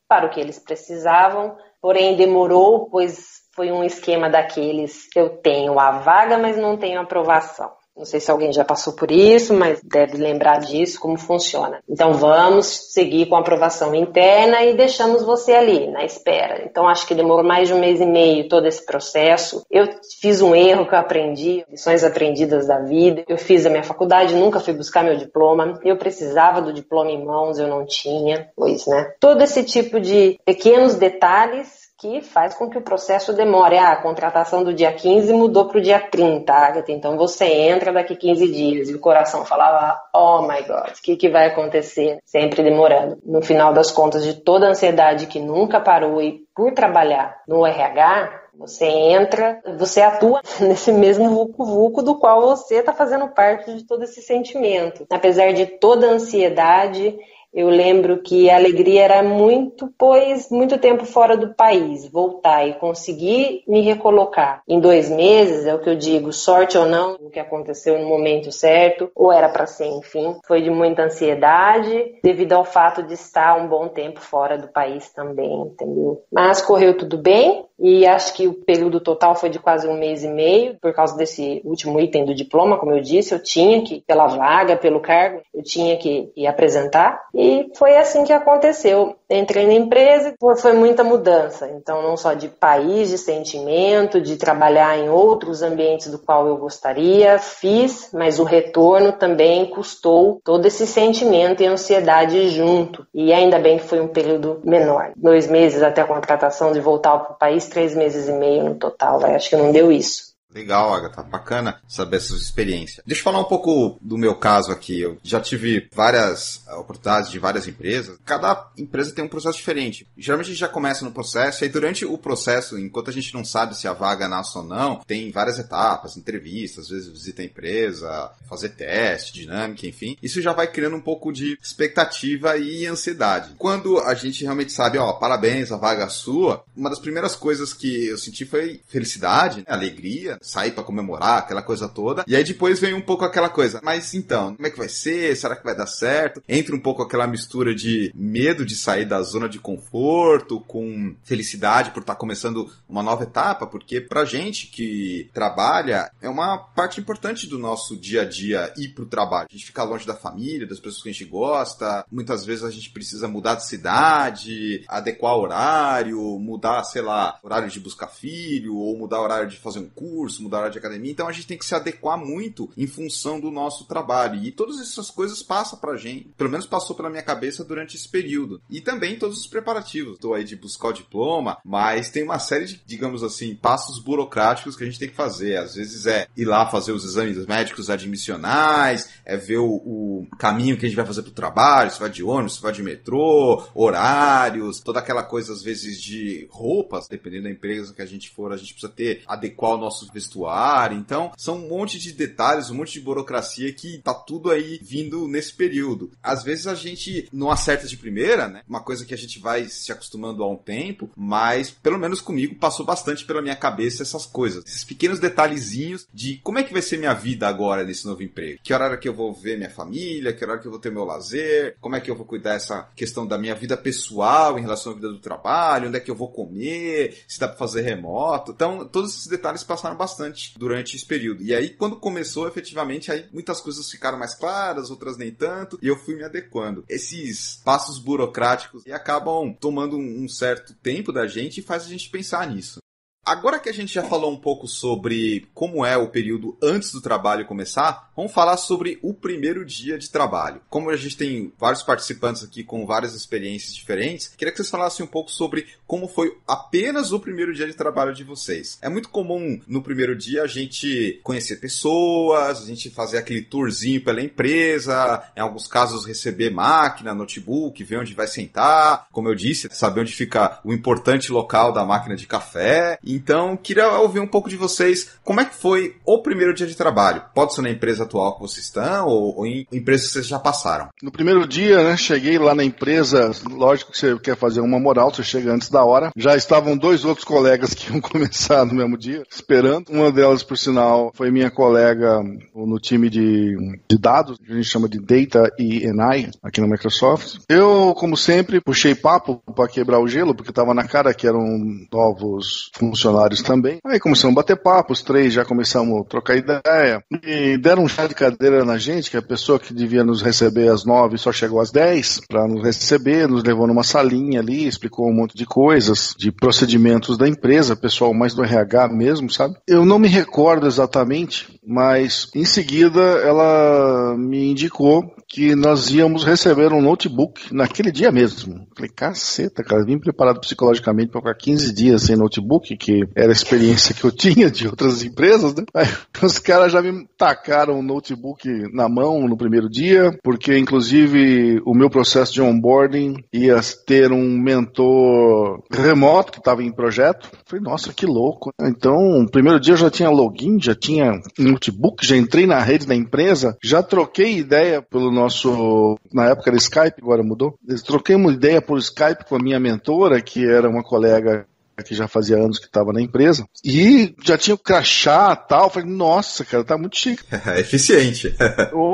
para o que eles precisavam, porém demorou, pois foi um esquema daqueles, eu tenho a vaga, mas não tenho aprovação. Não sei se alguém já passou por isso, mas deve lembrar disso, como funciona. Então vamos seguir com a aprovação interna e deixamos você ali, na espera. Então acho que demorou mais de 1 mês e meio todo esse processo. Eu fiz um erro que eu aprendi, lições aprendidas da vida. Eu fiz a minha faculdade, nunca fui buscar meu diploma. Eu precisava do diploma em mãos, eu não tinha. Pois, né? Todo esse tipo de pequenos detalhes que faz com que o processo demore. A contratação do dia 15 mudou para o dia 30, Agatha, então você entra daqui 15 dias. E o coração falava, oh my God, o que vai acontecer? Sempre demorando. No final das contas, de toda a ansiedade que nunca parou e por trabalhar no RH, você entra, você atua nesse mesmo vucu-vucu do qual você está fazendo parte de todo esse sentimento. Apesar de toda a ansiedade, eu lembro que a alegria era muito, pois muito tempo fora do país, voltar e conseguir me recolocar em 2 meses, é o que eu digo, sorte ou não, o que aconteceu no momento certo, ou era para ser, enfim, foi de muita ansiedade, devido ao fato de estar um bom tempo fora do país também, entendeu? Mas correu tudo bem, e acho que o período total foi de quase 1 mês e meio, por causa desse último item do diploma, como eu disse, eu tinha que, pela vaga, pelo cargo, eu tinha que ir apresentar, e foi assim que aconteceu. Entrei na empresa e foi muita mudança. Então, não só de país, de sentimento, de trabalhar em outros ambientes do qual eu gostaria, fiz, mas o retorno também custou todo esse sentimento e ansiedade junto. E ainda bem que foi um período menor. 2 meses até a contratação de voltar para o país, 3 meses e meio no total. Acho que não deu isso. Legal, Agatha. Bacana saber essa sua experiência. Deixa eu falar um pouco do meu caso aqui. Eu já tive várias oportunidades de várias empresas. Cada empresa tem um processo diferente. Geralmente a gente já começa no processo e aí durante o processo, enquanto a gente não sabe se a vaga nasce ou não, tem várias etapas, entrevistas, às vezes visita a empresa, fazer teste, dinâmica, enfim. Isso já vai criando um pouco de expectativa e ansiedade. Quando a gente realmente sabe, parabéns, a vaga é sua, uma das primeiras coisas que eu senti foi felicidade, alegria, sair pra comemorar, aquela coisa toda. E aí depois vem um pouco aquela coisa, mas então, como é que vai ser? Será que vai dar certo? Entra um pouco aquela mistura de medo de sair da zona de conforto, com felicidade por estar começando uma nova etapa, porque pra gente que trabalha, é uma parte importante do nosso dia a dia ir pro trabalho. A gente fica longe da família, das pessoas que a gente gosta, muitas vezes a gente precisa mudar de cidade, adequar horário, mudar, sei lá, horário de buscar filho, ou mudar horário de fazer um curso, mudar a área de academia, então a gente tem que se adequar muito em função do nosso trabalho, e todas essas coisas passam pra gente, pelo menos passou pela minha cabeça durante esse período, e também todos os preparativos, estou aí de buscar o diploma, mas tem uma série de, digamos assim, passos burocráticos que a gente tem que fazer, às vezes é ir lá fazer os exames médicos admissionais, é ver o caminho que a gente vai fazer pro trabalho, se vai de ônibus, se vai de metrô, horários, toda aquela coisa às vezes de roupas, dependendo da empresa que a gente for, a gente precisa adequar o nosso vestuário, então são um monte de detalhes, um monte de burocracia que tá tudo aí vindo nesse período. Às vezes a gente não acerta de primeira, né? Uma coisa que a gente vai se acostumando há um tempo, mas pelo menos comigo passou bastante pela minha cabeça essas coisas, esses pequenos detalhezinhos de como é que vai ser minha vida agora nesse novo emprego. Que horário que eu vou ver minha família, que horário que eu vou ter meu lazer, como é que eu vou cuidar dessa questão da minha vida pessoal em relação à vida do trabalho, onde é que eu vou comer, se dá pra fazer remoto. Então, todos esses detalhes passaram bastante bastante durante esse período. E aí, quando começou, efetivamente, aí muitas coisas ficaram mais claras, outras nem tanto, e eu fui me adequando. Esses passos burocráticos acabam tomando um certo tempo da gente e faz a gente pensar nisso. Agora que a gente já falou um pouco sobre como é o período antes do trabalho começar, vamos falar sobre o primeiro dia de trabalho. Como a gente tem vários participantes aqui com várias experiências diferentes, queria que vocês falassem um pouco sobre como foi apenas o primeiro dia de trabalho de vocês. É muito comum no primeiro dia a gente conhecer pessoas, a gente fazer aquele tourzinho pela empresa, em alguns casos receber máquina, notebook, ver onde vai sentar, como eu disse, saber onde fica o importante local da máquina de café. Então, queria ouvir um pouco de vocês, como é que foi o primeiro dia de trabalho? Pode ser na empresa atual que vocês estão ou em empresas que vocês já passaram? No primeiro dia, né, cheguei lá na empresa, lógico que você quer fazer uma moral, você chega antes da hora. Já estavam 2 outros colegas que iam começar no mesmo dia, esperando. Uma delas, por sinal, foi minha colega no time de dados, que a gente chama de Data e NI, aqui na Microsoft. Eu, como sempre, puxei papo para quebrar o gelo, porque estava na cara que eram novos funcionários também. Aí começamos a bater papo, os 3 já começamos a trocar ideia. E deram um chá de cadeira na gente, que a pessoa que devia nos receber às 9 só chegou às 10 para nos receber, nos levou numa salinha ali, explicou um monte de coisas, de procedimentos da empresa, pessoal mais do RH mesmo, sabe? Eu não me recordo exatamente, mas em seguida ela me indicou que nós íamos receber um notebook naquele dia mesmo. Falei, caceta, cara, vim preparado psicologicamente para ficar 15 dias sem notebook, que era a experiência que eu tinha de outras empresas, né? Aí, os caras já me tacaram um notebook na mão no primeiro dia, porque inclusive o meu processo de onboarding ia ter um mentor remoto que estava em projeto. Falei, nossa, que louco. Então, no primeiro dia eu já tinha login, já tinha notebook, já entrei na rede da empresa, já troquei ideia pelo nosso, na época era Skype, agora mudou. Troquei uma ideia por Skype com a minha mentora, que era uma colega que já fazia anos que estava na empresa, e já tinha o crachá e tal. Falei, nossa, cara, tá muito chique. É eficiente.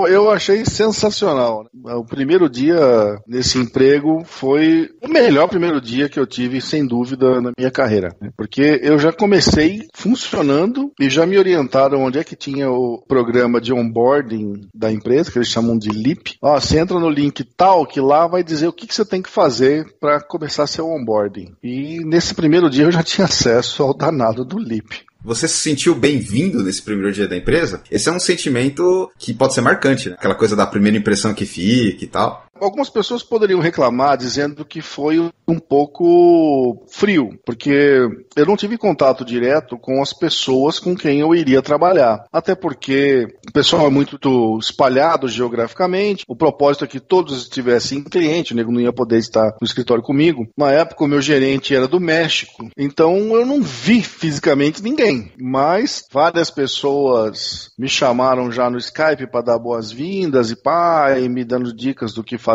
Eu achei sensacional. O primeiro dia nesse emprego foi o melhor primeiro dia que eu tive, sem dúvida, na minha carreira. Porque eu já comecei funcionando e já me orientaram onde é que tinha o programa de onboarding da empresa, que eles chamam de LEAP. Ó, você entra no link tal, que lá vai dizer o que você tem que fazer para começar seu onboarding. E nesse primeiro dia eu já tinha acesso ao danado do LEAP. Você se sentiu bem-vindo nesse primeiro dia da empresa? Esse é um sentimento que pode ser marcante, né? Aquela coisa da primeira impressão que fica e tal. Algumas pessoas poderiam reclamar dizendo que foi um pouco frio, porque eu não tive contato direto com as pessoas com quem eu iria trabalhar. Até porque o pessoal é muito espalhado geograficamente, o propósito é que todos estivessem cliente, o nego não ia poder estar no escritório comigo. Na época o meu gerente era do México, então eu não vi fisicamente ninguém, mas várias pessoas me chamaram já no Skype para dar boas-vindas e me dando dicas do que fazer.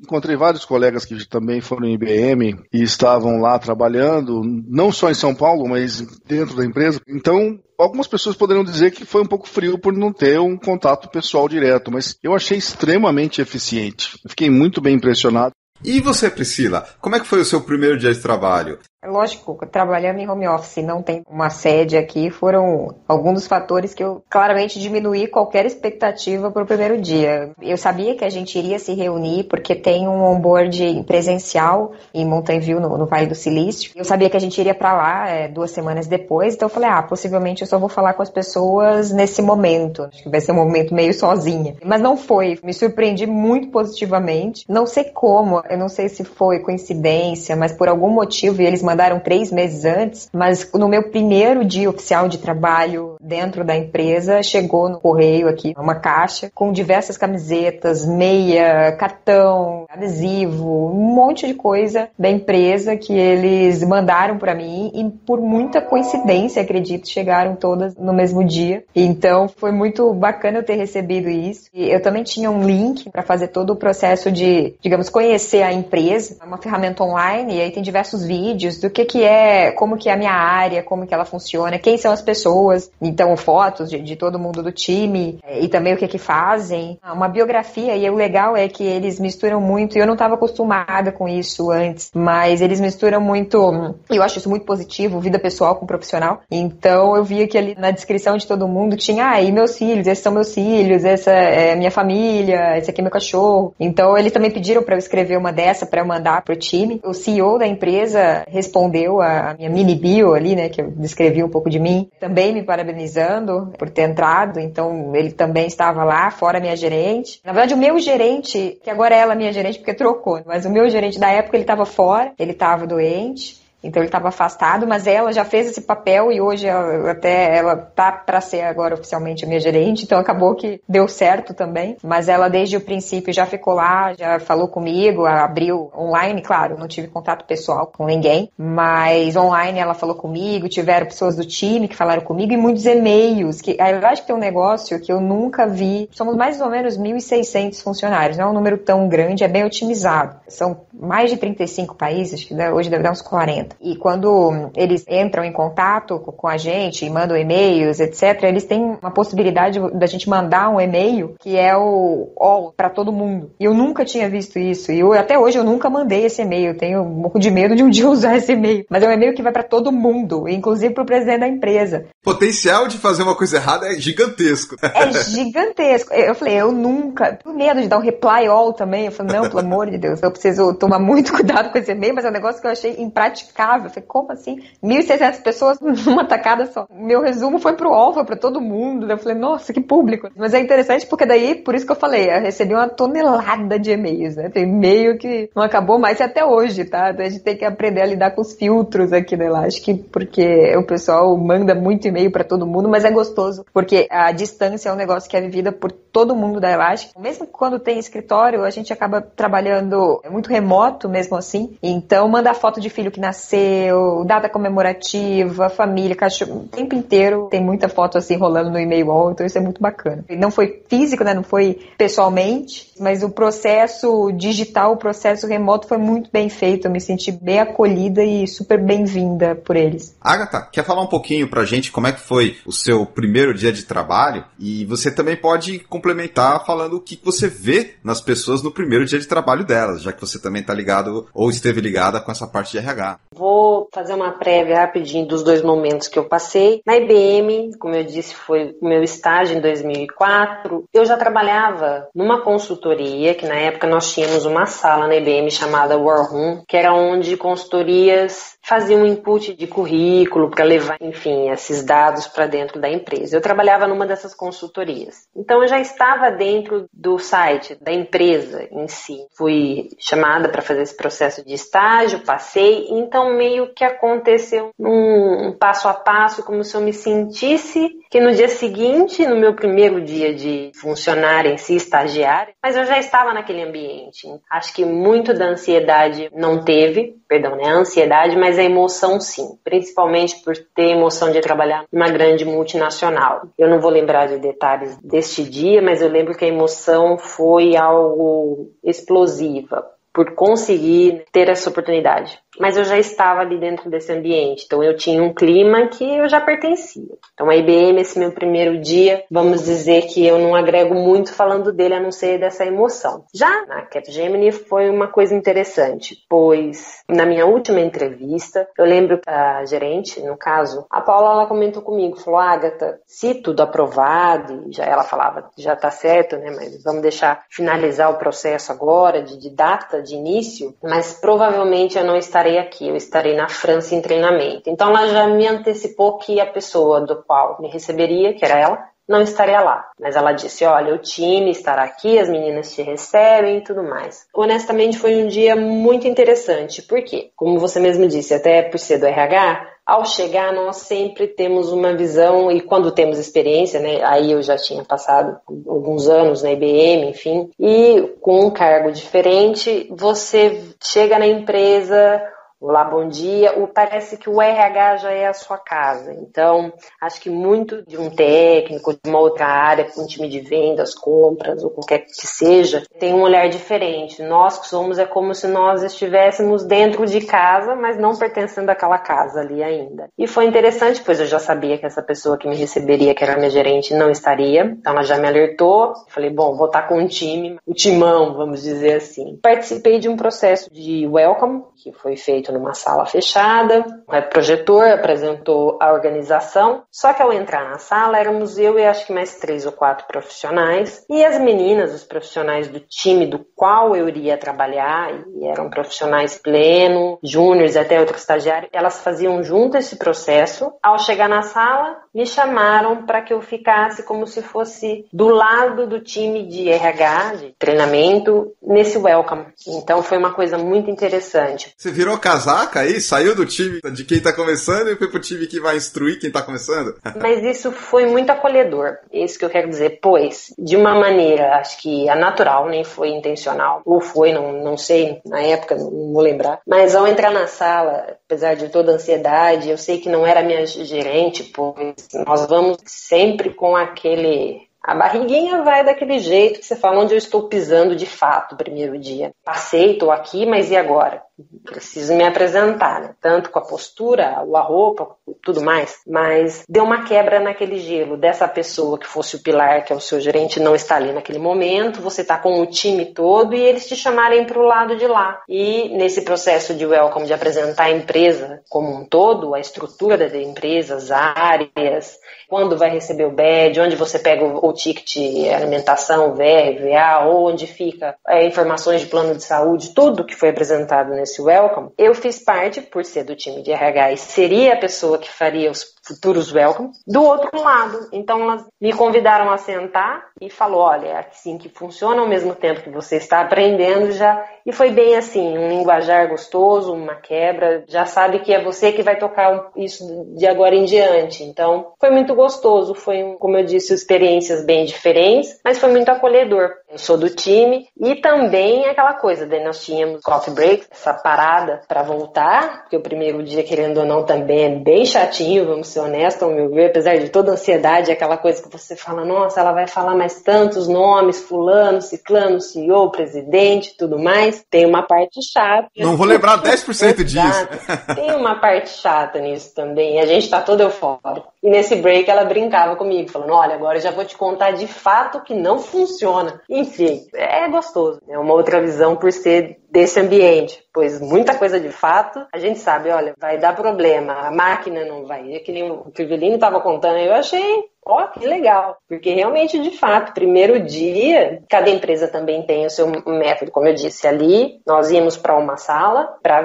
Encontrei vários colegas que também foram em IBM e estavam lá trabalhando, não só em São Paulo, mas dentro da empresa. Então, algumas pessoas poderiam dizer que foi um pouco frio por não ter um contato pessoal direto, mas eu achei extremamente eficiente. Eu fiquei muito bem impressionado. E você, Priscila, como é que foi o seu primeiro dia de trabalho? Lógico, trabalhando em home office, não tem uma sede aqui, foram alguns dos fatores que eu claramente diminuí qualquer expectativa para o primeiro dia. Eu sabia que a gente iria se reunir porque tem um onboard presencial em Mountain View, no Vale do Silício. Eu sabia que a gente iria para lá 2 semanas depois, então eu falei, possivelmente eu só vou falar com as pessoas nesse momento. Acho que vai ser um momento meio sozinha. Mas não foi, me surpreendi muito positivamente. Não sei como, eu não sei se foi coincidência, mas por algum motivo, e eles mandaram 3 meses antes, mas no meu primeiro dia oficial de trabalho dentro da empresa, chegou no correio aqui uma caixa com diversas camisetas, meia, cartão, adesivo, um monte de coisa da empresa que eles mandaram para mim e por muita coincidência, acredito, chegaram todas no mesmo dia. Então foi muito bacana eu ter recebido isso. E eu também tinha um link para fazer todo o processo de, digamos, conhecer a empresa, uma ferramenta online, e aí tem diversos vídeos do que é, como que é a minha área, como que ela funciona, quem são as pessoas. E Então, fotos de todo mundo do time e também o que fazem. Uma biografia, e o legal é que eles misturam muito, e eu não estava acostumada com isso antes, mas eles misturam muito, e eu acho isso muito positivo, vida pessoal com profissional. Então, eu via que ali na descrição de todo mundo tinha, e meus filhos, esses são meus filhos, essa é minha família, esse aqui é meu cachorro. Então, eles também pediram para eu escrever uma dessa para eu mandar pro time. O CEO da empresa respondeu a minha mini bio ali, né, que eu descrevi um pouco de mim, também me parabenizando por ter entrado. Então, ele também estava lá, fora minha gerente. Na verdade, o meu gerente, que agora é ela minha gerente porque trocou, mas o meu gerente da época, ele estava fora, ele estava doente. Então ele estava afastado, mas ela já fez esse papel e hoje ela tá para ser agora oficialmente a minha gerente, então acabou que deu certo também. Mas ela desde o princípio já ficou lá, já falou comigo, abriu online, claro, não tive contato pessoal com ninguém, mas online ela falou comigo, tiveram pessoas do time que falaram comigo e muitos e-mails, que eu acho que tem um negócio que eu nunca vi. Somos mais ou menos 1.600 funcionários, não é um número tão grande, é bem otimizado. São mais de 35 países, que hoje deve dar uns 40. E quando eles entram em contato com a gente e mandam e-mails, etc., eles têm uma possibilidade da gente mandar um e-mail que é o all para todo mundo. E eu nunca tinha visto isso. E até hoje eu nunca mandei esse e-mail. Eu tenho um pouco de medo de um dia usar esse e-mail. Mas é um e-mail que vai para todo mundo, inclusive para o presidente da empresa. O potencial de fazer uma coisa errada é gigantesco. É gigantesco. Eu falei, eu nunca... Tenho medo de dar um reply all também. Eu falei, não, pelo amor de Deus, eu preciso tomar muito cuidado com esse e-mail, mas é um negócio que eu achei impraticável. Eu falei, como assim? 1.600 pessoas numa tacada só. Meu resumo foi pro all, foi pra todo mundo. Eu falei, nossa, que público. Mas é interessante porque daí, por isso que eu falei, eu recebi uma tonelada de e-mails, né? Tem e-mail que não acabou mais até hoje, tá? A gente tem que aprender a lidar com os filtros aqui da Elastic, porque o pessoal manda muito e-mail pra todo mundo, mas é gostoso, porque a distância é um negócio que é vivida por todo mundo da Elastic. Mesmo quando tem escritório, a gente acaba trabalhando muito remoto mesmo assim. Então, mandar foto de filho que nasceu, data comemorativa, família, cachorro, o tempo inteiro tem muita foto assim rolando no e-mail wall, então isso é muito bacana. Não foi físico, né? Não foi pessoalmente, mas o processo digital, o processo remoto foi muito bem feito, eu me senti bem acolhida e super bem-vinda por eles. Agatha, quer falar um pouquinho pra gente como é que foi o seu primeiro dia de trabalho? E você também pode complementar falando o que você vê nas pessoas no primeiro dia de trabalho delas, já que você também tá ligado ou esteve ligada com essa parte de RH. Vou fazer uma prévia rapidinho dos dois momentos que eu passei. Na IBM, como eu disse, foi o meu estágio em 2004. Eu já trabalhava numa consultoria, que na época nós tínhamos uma sala na IBM chamada War Room, que era onde consultorias faziam um input de currículo para levar, enfim, esses dados para dentro da empresa. Eu trabalhava numa dessas consultorias. Então eu já estava dentro do site da empresa em si. Fui chamada para fazer esse processo de estágio, passei, então meio que aconteceu um passo a passo, como se eu me sentisse que no dia seguinte, no meu primeiro dia de funcionária em si, estagiária, mas eu já estava naquele ambiente. Acho que muito da ansiedade não teve, a ansiedade, mas a emoção sim, principalmente por ter emoção de trabalhar numa grande multinacional. Eu não vou lembrar de detalhes deste dia, mas eu lembro que a emoção foi algo explosiva por conseguir ter essa oportunidade. Mas eu já estava ali dentro desse ambiente, então eu tinha um clima que eu já pertencia. Então a IBM, esse meu primeiro dia, vamos dizer que eu não agrego muito falando dele, a não ser dessa emoção. Já na Capgemini foi uma coisa interessante, pois na minha última entrevista, eu lembro que a gerente, no caso, a Paula, ela comentou comigo, falou, Agatha, se tudo aprovado, e já ela falava, já tá certo, né, mas vamos deixar finalizar o processo agora, de data de início, mas provavelmente eu não estarei aqui, eu estarei na França em treinamento. Então ela já me antecipou que a pessoa do qual me receberia, que era ela, não estaria lá. Mas ela disse, olha, o time estará aqui, as meninas te recebem e tudo mais. Honestamente foi um dia muito interessante, porque, como você mesmo disse, até por ser do RH, ao chegar nós sempre temos uma visão, e quando temos experiência, né, aí eu já tinha passado alguns anos na IBM, enfim, e com um cargo diferente, você chega na empresa, olá, bom dia. Parece que o RH já é a sua casa. Então, acho que muito de um técnico, de uma outra área, um time de vendas, compras, ou qualquer que seja, tem um olhar diferente. Nós que somos, é como se nós estivéssemos dentro de casa, mas não pertencendo àquela casa ali ainda. E foi interessante, pois eu já sabia que essa pessoa que me receberia, que era minha gerente, não estaria. Então, ela já me alertou. Falei, bom, vou estar com um time, o timão, vamos dizer assim. Participei de um processo de welcome, que foi feito numa sala fechada. O projetor apresentou a organização. Só que ao entrar na sala, éramos eu e acho que mais 3 ou 4 profissionais. E as meninas, os profissionais do time do qual eu iria trabalhar, e eram profissionais pleno, júniores e até outro estagiário, elas faziam junto esse processo. Ao chegar na sala, me chamaram para que eu ficasse como se fosse do lado do time de RH, de treinamento, nesse welcome. Então foi uma coisa muito interessante. Você virou casaca aí? Saiu do time de quem tá começando e foi pro time que vai instruir quem tá começando? Mas isso foi muito acolhedor. É isso que eu quero dizer. Pois, de uma maneira, acho que é natural, nem foi intencional. Ou foi, não sei, na época, não vou lembrar. Mas ao entrar na sala, apesar de toda a ansiedade, eu sei que não era minha gerente, pois nós vamos sempre com aquele... A barriguinha vai daquele jeito que você fala, onde eu estou pisando de fato o primeiro dia. Passei, estou aqui, mas e agora? Preciso me apresentar, né? Tanto com a postura, a roupa, tudo mais. Mas deu uma quebra naquele gelo dessa pessoa que fosse o pilar, que é o seu gerente, não está ali naquele momento. Você está com o time todo e eles te chamarem para o lado de lá. E nesse processo de welcome, de apresentar a empresa como um todo, a estrutura da empresa, as áreas, quando vai receber o badge, onde você pega o ticket, alimentação, VR, VA, onde fica informações de plano de saúde, tudo que foi apresentado nesse welcome, eu fiz parte, por ser do time de RH, e seria a pessoa que faria os futuros welcome, do outro lado. Então, elas me convidaram a sentar e falou, olha, é assim que funciona ao mesmo tempo que você está aprendendo já. E foi bem assim, um linguajar gostoso, uma quebra, já sabe que é você que vai tocar isso de agora em diante. Então, foi muito gostoso, foi, como eu disse, experiências bem diferentes, mas foi muito acolhedor. Eu sou do time e também aquela coisa, daí nós tínhamos coffee break, essa parada para voltar, porque o primeiro dia, querendo ou não, também é bem chatinho, vamos ser honestos, ao meu ver, apesar de toda a ansiedade, aquela coisa que você fala, nossa, ela vai falar mais tantos nomes, fulano, ciclano, CEO, presidente, tudo mais. Tem uma parte chata. Não vou lembrar 10% disso. Tem uma parte chata nisso também, e a gente tá todo eufórico. E nesse break ela brincava comigo, falando, olha, agora eu já vou te contar de fato que não funciona. Enfim, é gostoso. É uma outra visão por ser desse ambiente, pois muita coisa de fato, a gente sabe, olha, vai dar problema, a máquina não vai. É que nem o Crivelino estava contando, eu achei, ó, que legal, porque realmente, de fato, primeiro dia, cada empresa também tem o seu método, como eu disse, ali nós íamos para uma sala para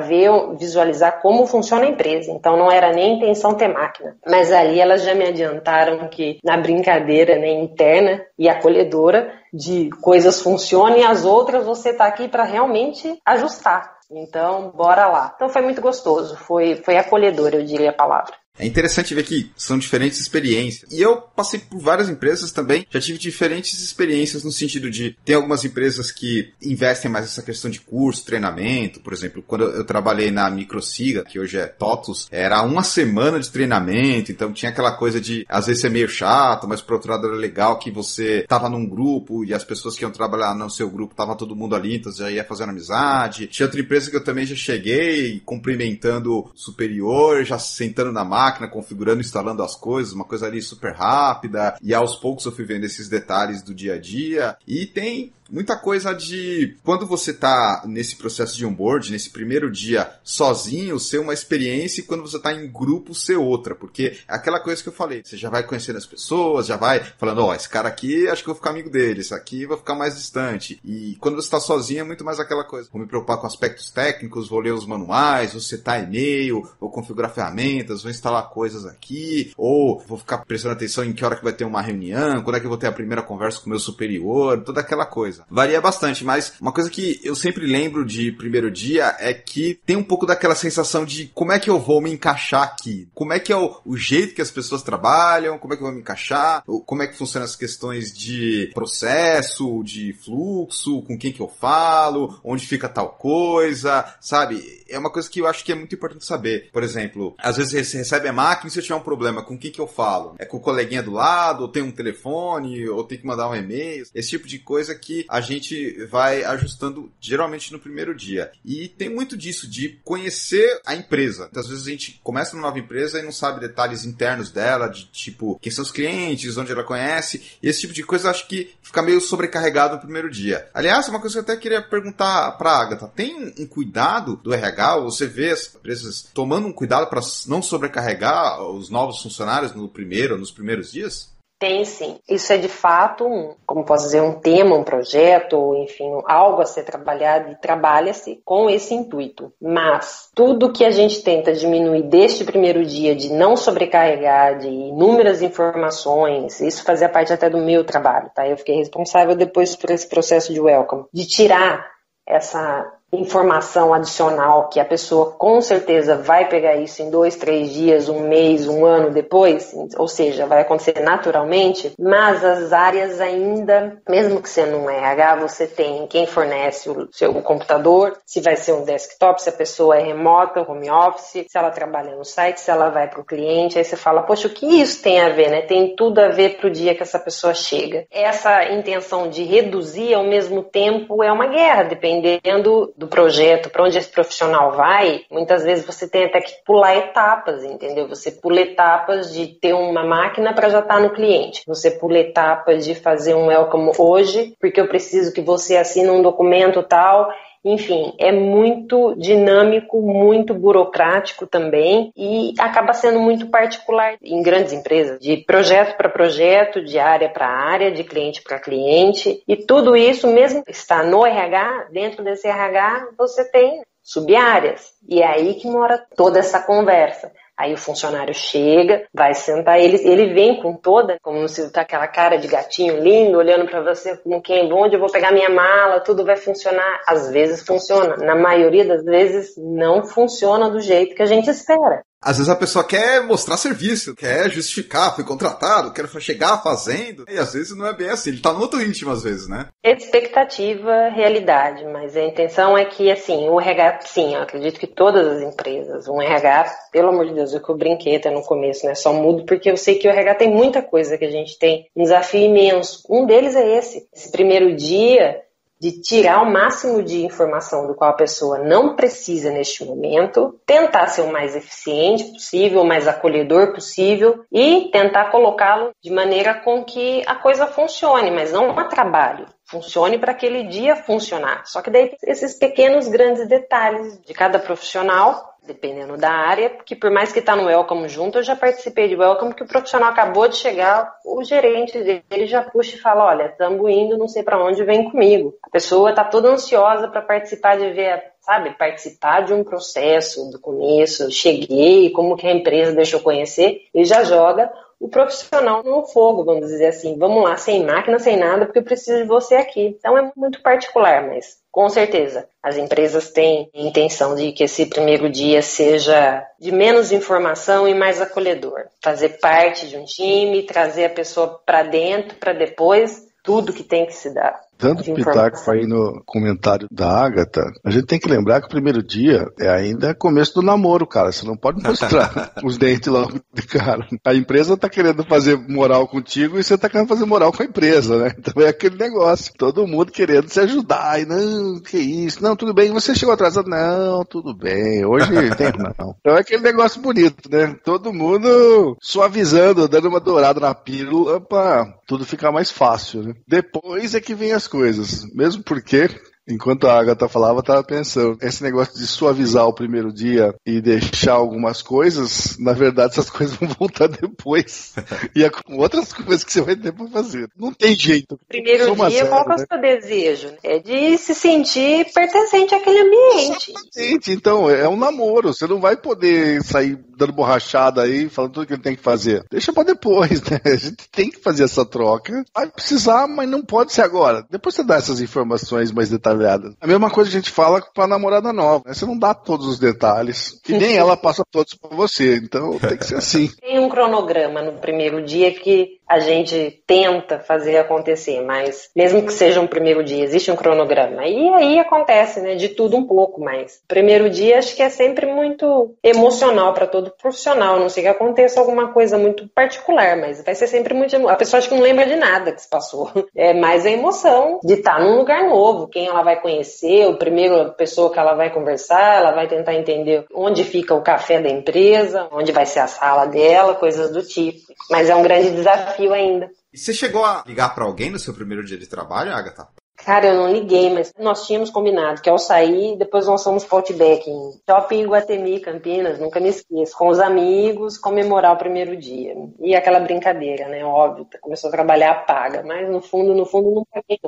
visualizar como funciona a empresa, então não era nem intenção ter máquina, mas ali elas já me adiantaram que na brincadeira, né, interna e acolhedora, de coisas funcionam e as outras você está aqui para realmente ajustar. Então, bora lá. Então foi muito gostoso, foi acolhedor, eu diria a palavra. É interessante ver que são diferentes experiências. E eu passei por várias empresas também, já tive diferentes experiências no sentido de, tem algumas empresas que investem mais nessa questão de curso, treinamento, por exemplo, quando eu trabalhei na Microsiga, que hoje é TOTUS, era uma semana de treinamento, então tinha aquela coisa de, às vezes é meio chato, mas por outro lado era legal que você tava num grupo e as pessoas que iam trabalhar no seu grupo, tava todo mundo ali, então já ia fazendo amizade. Tinha outra empresa que eu também já cheguei, cumprimentando o superior, já sentando na máquina, configurando, instalando as coisas, uma coisa ali super rápida, e aos poucos eu fui vendo esses detalhes do dia a dia, e tem muita coisa de quando você tá nesse processo de onboard, nesse primeiro dia sozinho, ser uma experiência, e quando você tá em grupo, ser outra, porque é aquela coisa que eu falei, você já vai conhecendo as pessoas, já vai falando, ó, esse cara aqui, acho que eu vou ficar amigo dele, esse aqui vai ficar mais distante, e quando você tá sozinho é muito mais aquela coisa, vou me preocupar com aspectos técnicos, vou ler os manuais, vou setar e-mail, vou configurar ferramentas, vou instalar coisas aqui, ou vou ficar prestando atenção em que hora que vai ter uma reunião, quando é que eu vou ter a primeira conversa com o meu superior, toda aquela coisa. empresa. Varia bastante, mas uma coisa que eu sempre lembro de primeiro dia é que tem um pouco daquela sensação de como é que eu vou me encaixar aqui? Como é que é o jeito que as pessoas trabalham? Como é que eu vou me encaixar? Como é que funcionam as questões de processo, de fluxo, com quem que eu falo, onde fica tal coisa, sabe? É uma coisa que eu acho que é muito importante saber. Por exemplo, às vezes você recebe a máquina e se eu tiver um problema, com quem que eu falo? É com o coleguinha do lado, ou tem um telefone, ou tem que mandar um e-mail? Esse tipo de coisa que a gente vai ajustando geralmente no primeiro dia. E tem muito disso, de conhecer a empresa. Às vezes a gente começa numa nova empresa e não sabe detalhes internos dela, de tipo, quem são os clientes, onde ela conhece. E esse tipo de coisa eu acho que fica meio sobrecarregado no primeiro dia. Aliás, uma coisa que eu até queria perguntar pra Agatha. Tem um cuidado do RH? Você vê as empresas tomando um cuidado para não sobrecarregar os novos funcionários no primeiro ou nos primeiros dias? Tem sim. Isso é de fato, como posso dizer, um tema, um projeto, ou enfim, algo a ser trabalhado e trabalha-se com esse intuito. Mas tudo que a gente tenta diminuir deste primeiro dia, de não sobrecarregar, de inúmeras informações, isso fazia parte até do meu trabalho, tá? Eu fiquei responsável depois por esse processo de welcome, de tirar essa informação adicional que a pessoa com certeza vai pegar isso em 2, 3 dias, um mês, um ano depois, ou seja, vai acontecer naturalmente, mas as áreas ainda, mesmo que sendo um RH, você tem quem fornece o computador, se vai ser um desktop, se a pessoa é remota, home office, se ela trabalha no site, se ela vai para o cliente, aí você fala, poxa, o que isso tem a ver, né? Tem tudo a ver para o dia que essa pessoa chega. Essa intenção de reduzir, ao mesmo tempo, é uma guerra, dependendo do projeto, para onde esse profissional vai, muitas vezes você tem até que pular etapas, entendeu? Você pula etapas de ter uma máquina para já estar no cliente. Você pula etapas de fazer um welcome hoje, porque eu preciso que você assine um documento tal. Enfim, é muito dinâmico, muito burocrático também e acaba sendo muito particular em grandes empresas, de projeto para projeto, de área para área, de cliente para cliente. E tudo isso, mesmo que está no RH, dentro desse RH, você tem sub-áreas. E é aí que mora toda essa conversa. Aí o funcionário chega, vai sentar, ele vem com toda, como se tá aquela cara de gatinho lindo, olhando pra você como quem, onde eu vou pegar minha mala, tudo vai funcionar. Às vezes funciona, na maioria das vezes não funciona do jeito que a gente espera. Às vezes a pessoa quer mostrar serviço, quer justificar, foi contratado, quer chegar fazendo, e às vezes não é bem assim, ele tá no outro ritmo às vezes, né? Expectativa, realidade, mas a intenção é que, assim, o RH, sim, eu acredito que todas as empresas, um RH, pelo amor de Deus, o que eu brinquei até no começo, né, só mudo porque eu sei que o RH tem muita coisa que a gente tem, um desafio imenso, um deles é esse primeiro dia, de tirar o máximo de informação do qual a pessoa não precisa neste momento, tentar ser o mais eficiente possível, o mais acolhedor possível e tentar colocá-lo de maneira com que a coisa funcione, mas não a trabalho. Funcione para aquele dia funcionar. Só que daí esses pequenos, grandes detalhes de cada profissional, dependendo da área, que por mais que está no welcome junto, eu já participei de welcome, que o profissional acabou de chegar, o gerente dele já puxa e fala, olha, estamos indo, não sei para onde, vem comigo. A pessoa está toda ansiosa para participar de ver, sabe, participar de um processo do começo, cheguei, como que a empresa deixou conhecer, e já joga o profissional no fogo, vamos dizer assim, vamos lá, sem máquina, sem nada, porque eu preciso de você aqui. Então é muito particular, mas com certeza as empresas têm a intenção de que esse primeiro dia seja de menos informação e mais acolhedor. Fazer parte de um time, trazer a pessoa para dentro, para depois tudo que tem que se dar. Dando pitaco aí no comentário da Agatha, a gente tem que lembrar que o primeiro dia é ainda começo do namoro, cara. Você não pode mostrar os dentes logo de cara. A empresa tá querendo fazer moral contigo e você tá querendo fazer moral com a empresa, né? Então é aquele negócio. Todo mundo querendo se ajudar. E não, que isso? Não, tudo bem. Você chegou atrasado? Não, tudo bem. Hoje tem não. Então é aquele negócio bonito, né? Todo mundo suavizando, dando uma dourada na pílula pra tudo ficar mais fácil, né? Depois é que vem as coisas. Mesmo porque Enquanto a Agatha falava, eu tava pensando, esse negócio de suavizar o primeiro dia e deixar algumas coisas, na verdade essas coisas vão voltar depois. E é com outras coisas que você vai ter pra fazer. Não tem jeito. Primeiro dia, qual que é o seu desejo? É de se sentir pertencente àquele ambiente. Exatamente. Então, é um namoro. Você não vai poder sair dando borrachada aí, falando tudo que ele tem que fazer. Deixa pra depois, né? A gente tem que fazer essa troca. Vai precisar, mas não pode ser agora. Depois você dá essas informações mais detalhadas. A mesma coisa que a gente fala pra namorada nova, né? Você não dá todos os detalhes. E nem ela passa todos pra você. Então, tem que ser assim. Tem um cronograma no primeiro dia que a gente tenta fazer acontecer, mas mesmo que seja um primeiro dia, existe um cronograma. E aí acontece, né, de tudo um pouco, mas o primeiro dia acho que é sempre muito emocional para todo profissional, a não sei que aconteça alguma coisa muito particular, mas vai ser sempre muito... A pessoa acho que não lembra de nada que se passou. É mais a emoção de estar num lugar novo, quem ela vai conhecer, o primeiro pessoa que ela vai conversar, ela vai tentar entender onde fica o café da empresa, onde vai ser a sala dela, coisas do tipo. Mas é um grande desafio ainda. E você chegou a ligar pra alguém no seu primeiro dia de trabalho, Agatha? Cara, eu não liguei, mas nós tínhamos combinado que ao sair, depois nós fomos para o Outback em Shopping Iguatemi, Campinas, nunca me esqueço, com os amigos, comemorar o primeiro dia. E aquela brincadeira, né, óbvio, começou a trabalhar paga, mas no fundo, não paguei.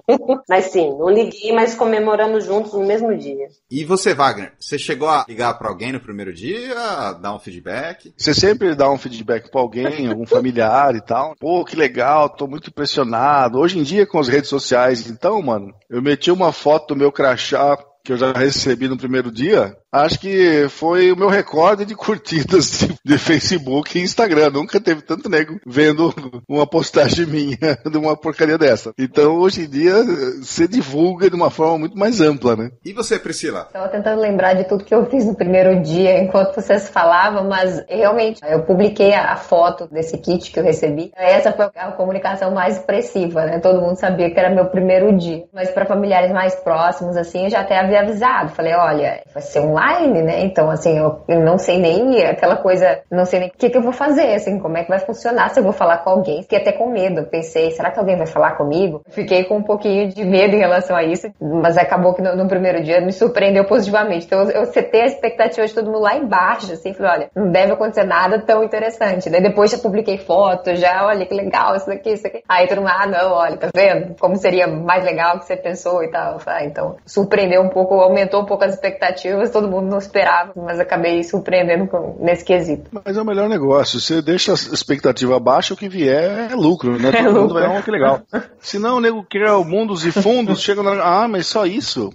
Mas sim, não liguei, mas comemoramos juntos no mesmo dia. E você, Wagner, você chegou a ligar para alguém no primeiro dia, dar um feedback? Você sempre dá um feedback pra alguém, algum familiar e tal. Pô, que legal, tô muito impressionado. Hoje em dia, com as redes sociais, então, mano, eu meti uma foto do meu crachá que eu já recebi no primeiro dia. Acho que foi o meu recorde de curtidas de Facebook e Instagram. Nunca teve tanto nego vendo uma postagem minha de uma porcaria dessa. Então, hoje em dia, você divulga de uma forma muito mais ampla, né? E você, Priscila? Estava tentando lembrar de tudo que eu fiz no primeiro dia enquanto vocês falavam, mas realmente eu publiquei a foto desse kit que eu recebi. Essa foi a comunicação mais expressiva, né? Todo mundo sabia que era meu primeiro dia. Mas para familiares mais próximos, assim, eu já até havia avisado. Falei, olha, vai ser online, né? Então, assim, eu não sei nem aquela coisa, não sei nem o que eu vou fazer, assim, como é que vai funcionar, se eu vou falar com alguém. Fiquei até com medo, pensei, será que alguém vai falar comigo? Fiquei com um pouquinho de medo em relação a isso, mas acabou que no primeiro dia me surpreendeu positivamente. Então, eu setei a expectativa de todo mundo lá embaixo, assim, falei, olha, não deve acontecer nada tão interessante. Daí depois já publiquei fotos, já, olha, que legal, isso daqui. Aí todo mundo, não, olha, tá vendo? Como seria mais legal que você pensou e tal. Então, surpreendeu um pouco, aumentou um pouco as expectativas, todo mundo não esperava, mas acabei surpreendendo nesse quesito. Mas é o melhor negócio, você deixa a expectativa baixa, o que vier é lucro, né? Todo mundo vai, que legal. Senão o nego quer mundos e fundos, chega na... mas só isso?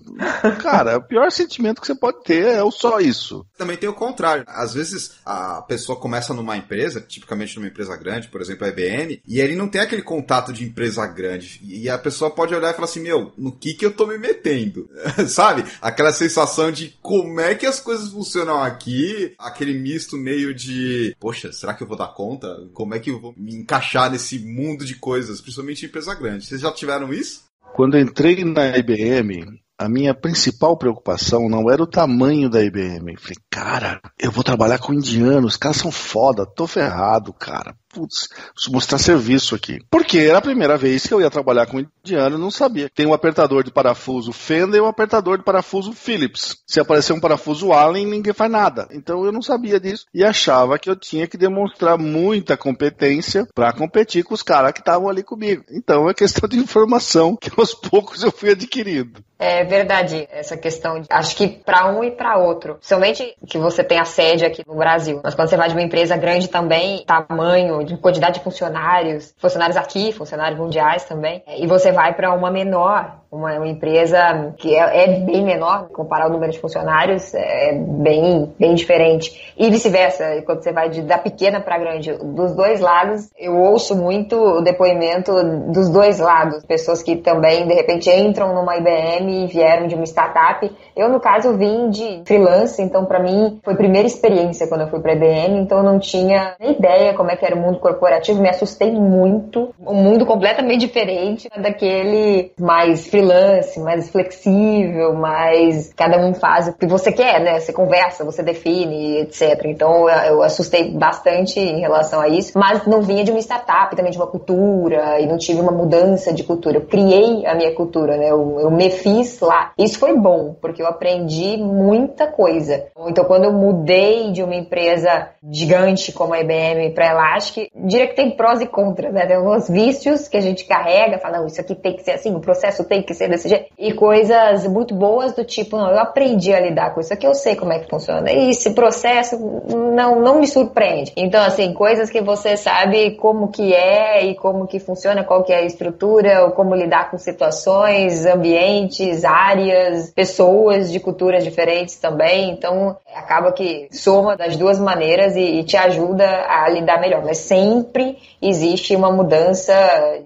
Cara, o pior sentimento que você pode ter é o só isso. Também tem o contrário. Às vezes a pessoa começa numa empresa, tipicamente numa empresa grande, por exemplo a IBM, e ele não tem aquele contato de empresa grande. E a pessoa pode olhar e falar assim, no que eu tô me metendo? Sabe? Aquela sensação de como é que as coisas funcionam aqui, aquele misto meio de, poxa, será que eu vou dar conta? Como é que eu vou me encaixar nesse mundo de coisas, principalmente em empresa grande? Vocês já tiveram isso? Quando eu entrei na IBM, a minha principal preocupação não era o tamanho da IBM. Eu falei, cara, eu vou trabalhar com indianos, os caras são foda, tô ferrado, cara. Putz, preciso mostrar serviço aqui. Porque era a primeira vez que eu ia trabalhar com indiano, eu não sabia. Tem um apertador de parafuso Fender e um apertador de parafuso Phillips. Se aparecer um parafuso Allen, ninguém faz nada. Então eu não sabia disso e achava que eu tinha que demonstrar muita competência para competir com os caras que estavam ali comigo. Então é questão de informação que aos poucos eu fui adquirindo. É verdade, essa questão, acho que para um e para outro. Principalmente que você tem a sede aqui no Brasil. Mas quando você vai de uma empresa grande também, tamanho, de quantidade de funcionários aqui, funcionários mundiais também, e você vai para uma menor, uma empresa que é bem menor, comparar o número de funcionários, é bem diferente. E vice-versa, quando você vai da pequena para grande, dos dois lados, eu ouço muito o depoimento dos dois lados. Pessoas que também, de repente, entram numa IBM e vieram de uma startup. Eu, no caso, vim de freelance, então para mim foi a primeira experiência quando eu fui para a IBM, então eu não tinha nem ideia como é que era o mundo corporativo, me assustei muito. Um mundo completamente diferente daquele mais freelance freelance, mais flexível, mais cada um faz o que você quer, né? Você conversa, você define, etc. Então eu assustei bastante em relação a isso, mas não vinha de uma startup, também de uma cultura, e não tive uma mudança de cultura. Eu criei a minha cultura, né? Eu me fiz lá. Isso foi bom, porque eu aprendi muita coisa. Então, quando eu mudei de uma empresa gigante como a IBM para a Elastic, diria que tem prós e contras, né? Tem alguns vícios que a gente carrega, fala, não, isso aqui tem que ser assim, o processo tem que ser desse jeito, e coisas muito boas do tipo, não, eu aprendi a lidar com isso aqui, eu sei como é que funciona, e esse processo não me surpreende. Então, assim, coisas que você sabe como que é e como que funciona, qual que é a estrutura, ou como lidar com situações, ambientes, áreas, pessoas de culturas diferentes também. Então, acaba que soma das duas maneiras e te ajuda a lidar melhor. Mas sempre existe uma mudança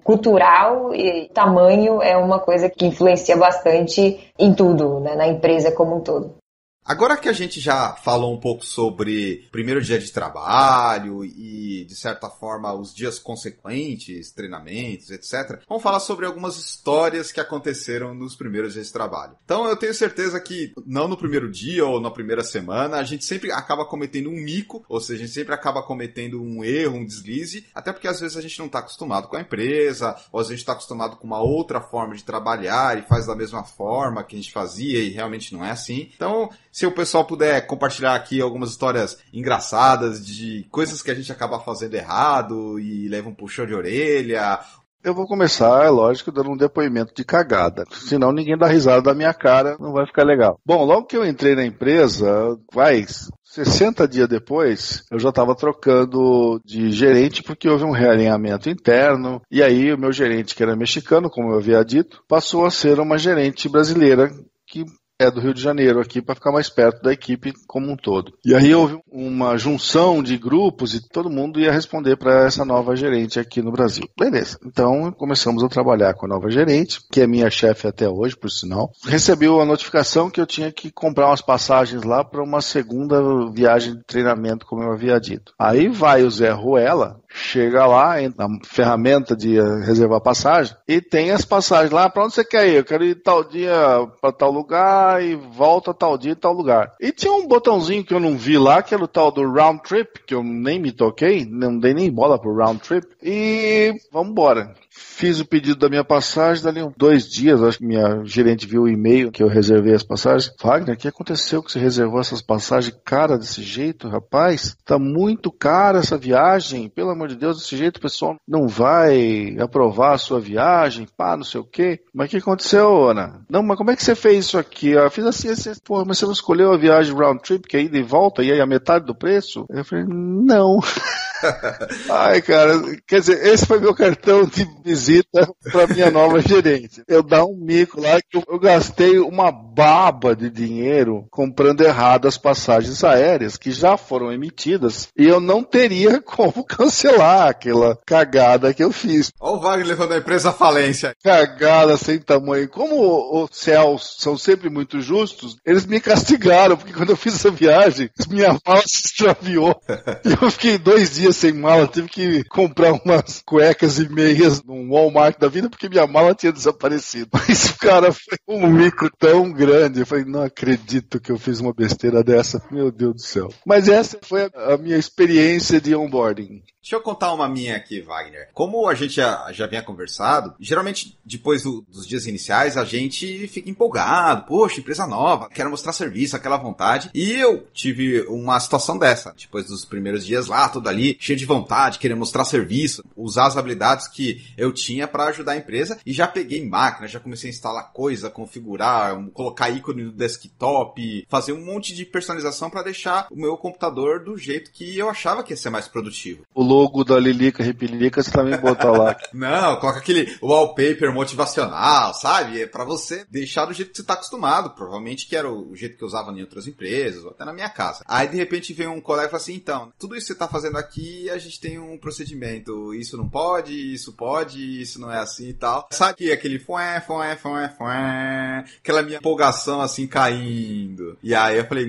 cultural e tamanho é uma coisa que influencia bastante em tudo, né, na empresa como um todo. Agora que a gente já falou um pouco sobre primeiro dia de trabalho e, de certa forma, os dias consequentes, treinamentos, etc., vamos falar sobre algumas histórias que aconteceram nos primeiros dias de trabalho. Então, eu tenho certeza que, não no primeiro dia ou na primeira semana, a gente sempre acaba cometendo um mico, ou seja, a gente sempre acaba cometendo um erro, um deslize, até porque às vezes a gente não está acostumado com a empresa, ou às vezes a gente está acostumado com uma outra forma de trabalhar e faz da mesma forma que a gente fazia e realmente não é assim. Então, se o pessoal puder compartilhar aqui algumas histórias engraçadas de coisas que a gente acaba fazendo errado e leva um puxão de orelha. Eu vou começar, é lógico, dando um depoimento de cagada. Senão ninguém dá risada da minha cara, não vai ficar legal. Bom, logo que eu entrei na empresa, 60 dias depois, eu já estava trocando de gerente porque houve um realinhamento interno. E aí o meu gerente, que era mexicano, como eu havia dito, passou a ser uma gerente brasileira que é do Rio de Janeiro aqui, para ficar mais perto da equipe como um todo. E aí houve uma junção de grupos e todo mundo ia responder para essa nova gerente aqui no Brasil. Beleza. Então começamos a trabalhar com a nova gerente, que é minha chefe até hoje, por sinal. Recebi a notificação que eu tinha que comprar umas passagens lá para uma segunda viagem de treinamento, como eu havia dito. Aí vai o Zé Ruela, chega lá, entra na ferramenta de reservar passagem e tem as passagens lá. Para onde você quer ir? Eu quero ir tal dia para tal lugar e volta tal dia e tal lugar. E tinha um botãozinho que eu não vi lá, que era o tal do round trip, que eu nem me toquei, não dei nem bola pro round trip. E vamos embora. Fiz o pedido da minha passagem, dali 2 dias, acho que minha gerente viu o e-mail que eu reservei as passagens. Wagner, o que aconteceu que você reservou essas passagens cara desse jeito, rapaz? Tá muito cara essa viagem, pelo amor de Deus, desse jeito o pessoal não vai aprovar a sua viagem, pá, não sei o quê. Mas o que aconteceu, Ana? Não, mas como é que você fez isso aqui? Eu fiz assim, pô, mas você não escolheu a viagem round trip, que é ida e volta, e aí a metade do preço? Eu falei, não. Ai, cara, quer dizer, esse foi meu cartão de visita para minha nova gerente. Eu dar um mico lá que eu gastei uma baba de dinheiro comprando errado as passagens aéreas que já foram emitidas e eu não teria como cancelar aquela cagada que eu fiz. Olha o Wagner levando a empresa à falência. Cagada sem tamanho. Como os céus são sempre muito justos, eles me castigaram, porque quando eu fiz essa viagem, minha mala se extraviou. E eu fiquei 2 dias sem mala, tive que comprar umas cuecas e meias num Walmart da vida, porque minha mala tinha desaparecido. Mas, cara, foi um mico tão grande. Eu falei, não acredito que eu fiz uma besteira dessa. Meu Deus do céu. Mas essa foi a minha experiência de onboarding. Deixa eu contar uma minha aqui, Wagner. Como a gente já vinha conversado, geralmente depois dos dias iniciais a gente fica empolgado. Poxa, empresa nova, quero mostrar serviço, aquela vontade. E eu tive uma situação dessa. Depois dos primeiros dias lá, tudo ali, cheio de vontade, querer mostrar serviço, usar as habilidades que eu tinha para ajudar a empresa. E já peguei máquina, já comecei a instalar coisa, configurar, colocar ícone no desktop, fazer um monte de personalização para deixar o meu computador do jeito que eu achava que ia ser mais produtivo. O logo da Lilica Repilica você também botar lá. Não, coloca aquele wallpaper motivacional, sabe? É pra você deixar do jeito que você tá acostumado. Provavelmente que era o jeito que eu usava em outras empresas, ou até na minha casa. Aí de repente vem um colega e fala assim, então, tudo isso que você tá fazendo aqui, a gente tem um procedimento. Isso não pode, isso não é assim e tal. Sabe que aquele aquela minha empolgação assim caindo. E aí eu falei,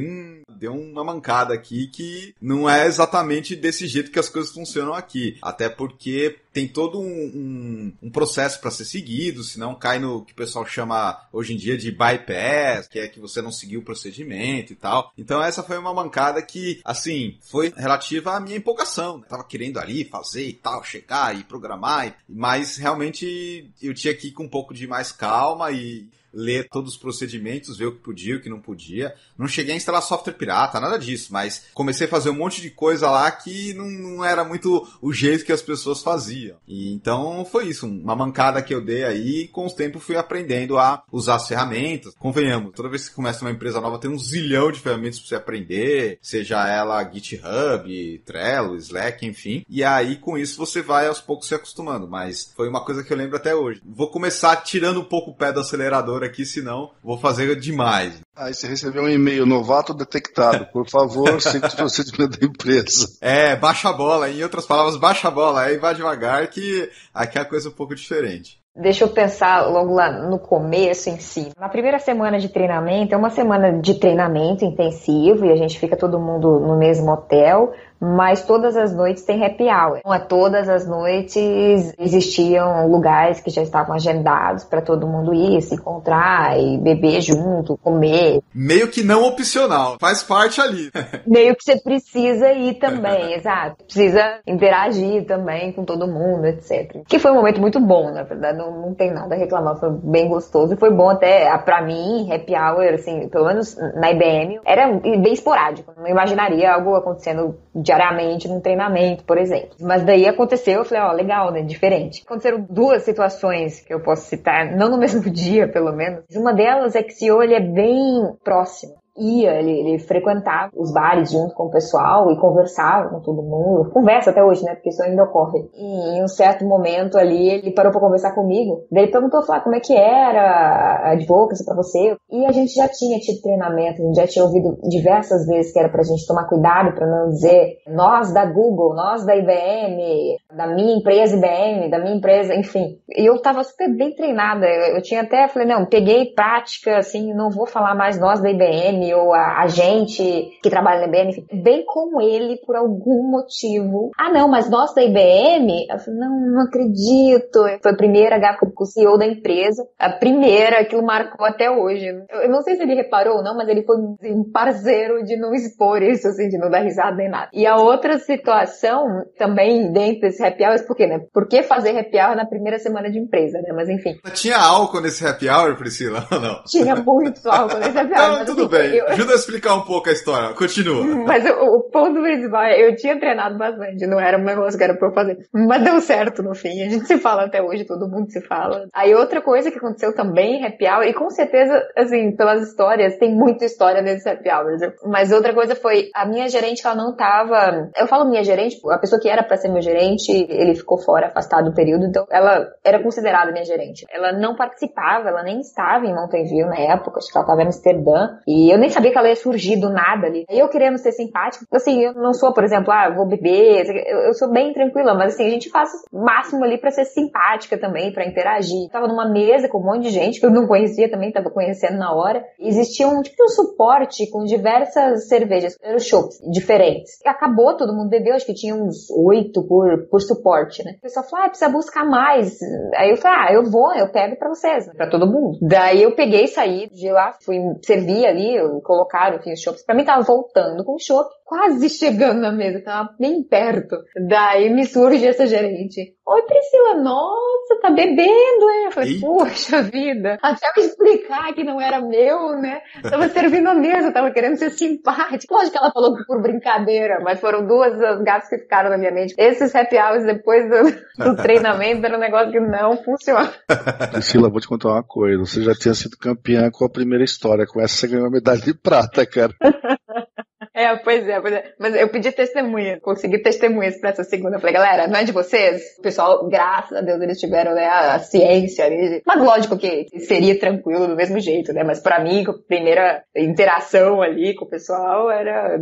deu uma mancada aqui que não é exatamente desse jeito que as coisas funcionam aqui. Até porque tem todo um processo para ser seguido, senão cai no que o pessoal chama hoje em dia de bypass, que é que você não seguiu o procedimento e tal. Então essa foi uma mancada que, assim, foi relativa à minha empolgação, né? Tava querendo ali fazer e tal, chegar e programar, mas realmente eu tinha que ir com um pouco de mais calma e ler todos os procedimentos, ver o que podia e o que não podia. Não cheguei a instalar software pirata, nada disso, mas comecei a fazer um monte de coisa lá que não era muito o jeito que as pessoas faziam. E então foi isso, uma mancada que eu dei aí, e com o tempo fui aprendendo a usar as ferramentas. Convenhamos, toda vez que você começa uma empresa nova tem um zilhão de ferramentas pra você aprender, seja ela GitHub, Trello, Slack, enfim. E aí com isso você vai aos poucos se acostumando, mas foi uma coisa que eu lembro até hoje. Vou começar tirando um pouco o pé do acelerador aqui, senão vou fazer demais. Aí você recebeu um e-mail, novato detectado, por favor, siga o procedimento da empresa. Baixa a bola, em outras palavras, baixa a bola, aí vai devagar que aqui é a coisa um pouco diferente. Deixa eu pensar logo lá no começo em si. Na primeira semana de treinamento, é uma semana de treinamento intensivo e a gente fica todo mundo no mesmo hotel, mas todas as noites tem happy hour. Então, todas as noites existiam lugares que já estavam agendados para todo mundo ir, se encontrar e beber junto, comer. Meio que não opcional, faz parte ali. Meio que você precisa ir também, exato. Precisa interagir também com todo mundo, etc. Que foi um momento muito bom, na verdade, não tem nada a reclamar, foi bem gostoso e foi bom até, pra mim, happy hour, assim, pelo menos na IBM, era bem esporádico. Não imaginaria algo acontecendo diariamente num treinamento, por exemplo. Mas daí aconteceu, eu falei, legal, né, diferente. Aconteceram duas situações que eu posso citar, não no mesmo dia, pelo menos. Uma delas é que o CEO, ele é bem próximo. Ele frequentava os bares junto com o pessoal e conversava com todo mundo. Conversa até hoje, né? Porque isso ainda ocorre. E em um certo momento ali, ele parou pra conversar comigo. Daí ele perguntou, como é que era a advocacy pra você? E a gente já tinha tido treinamento, a gente já tinha ouvido diversas vezes que era pra gente tomar cuidado pra não dizer nós da Google, nós da IBM, da minha empresa IBM, da minha empresa, enfim. E eu tava super bem treinada. Eu tinha até, falei, não, peguei prática, assim, não vou falar mais nós da IBM, ou a gente que trabalha na IBM, bem com ele por algum motivo. Não, mas nós da IBM? Eu falei, não acredito. Foi a primeira gafe com o CEO da empresa. A primeira, aquilo marcou até hoje. Eu não sei se ele reparou ou não, mas ele foi um parceiro de não expor isso, assim, de não dar risada nem nada. E a outra situação, também dentro desse happy hour, por quê, né? Por que fazer happy hour na primeira semana de empresa, né? Mas enfim. Tinha álcool nesse happy hour, Priscila, ou não? Tinha muito álcool nesse happy hour. Não, tudo assim, bem. Ajuda a explicar um pouco a história. Continua. Mas o ponto principal é, eu tinha treinado bastante, não era um negócio que era pra eu fazer. Mas deu certo no fim, a gente se fala até hoje, todo mundo se fala. Aí outra coisa que aconteceu também, happy hour, e com certeza, assim, pelas histórias, tem muita história nesses happy hours. Mas outra coisa foi, a minha gerente, ela não tava... Eu falo minha gerente, a pessoa que era pra ser meu gerente, ele ficou fora, afastado do período, então ela era considerada minha gerente. Ela não participava, ela nem estava em Mountain View na época, acho que ela estava em Amsterdã, e eu nem sabia que ela ia surgir do nada ali. Eu querendo ser simpática, assim, eu não sou, por exemplo, vou beber, eu sou bem tranquila, mas assim, a gente faz o máximo ali pra ser simpática também, pra interagir. Tava numa mesa com um monte de gente que eu não conhecia também, tava conhecendo na hora. Existia um tipo de suporte com diversas cervejas, eram chopps diferentes. E acabou, todo mundo bebeu, acho que tinha uns 8 por suporte, né? O pessoal falou, precisa buscar mais. Aí eu falei, eu pego pra vocês, né? Pra todo mundo. Daí eu peguei, saí de lá, fui servir ali, colocaram, enfim, os chopps. Pra mim tava voltando com o chopp, quase chegando na mesa, tava bem perto. Daí me surge essa gerente. Oi, Priscila, nossa, tá bebendo, hein? Eu falei, poxa vida, até eu explicar que não era meu, né? Tava servindo a mesa, tava querendo ser simpática. Lógico que ela falou por brincadeira, mas foram duas as gafes que ficaram na minha mente. Esses happy hours depois do treinamento era um negócio que não funciona. Priscila, vou te contar uma coisa. Você já tinha sido campeã com a primeira história. Com essa você ganhou a medalha de prata, cara. Pois é. Mas eu pedi testemunha, consegui testemunhas pra essa segunda. Eu falei, galera, não é de vocês? O pessoal, graças a Deus, eles tiveram, né, a ciência ali. Mas lógico que seria tranquilo do mesmo jeito, né? Mas pra mim, a primeira interação ali com o pessoal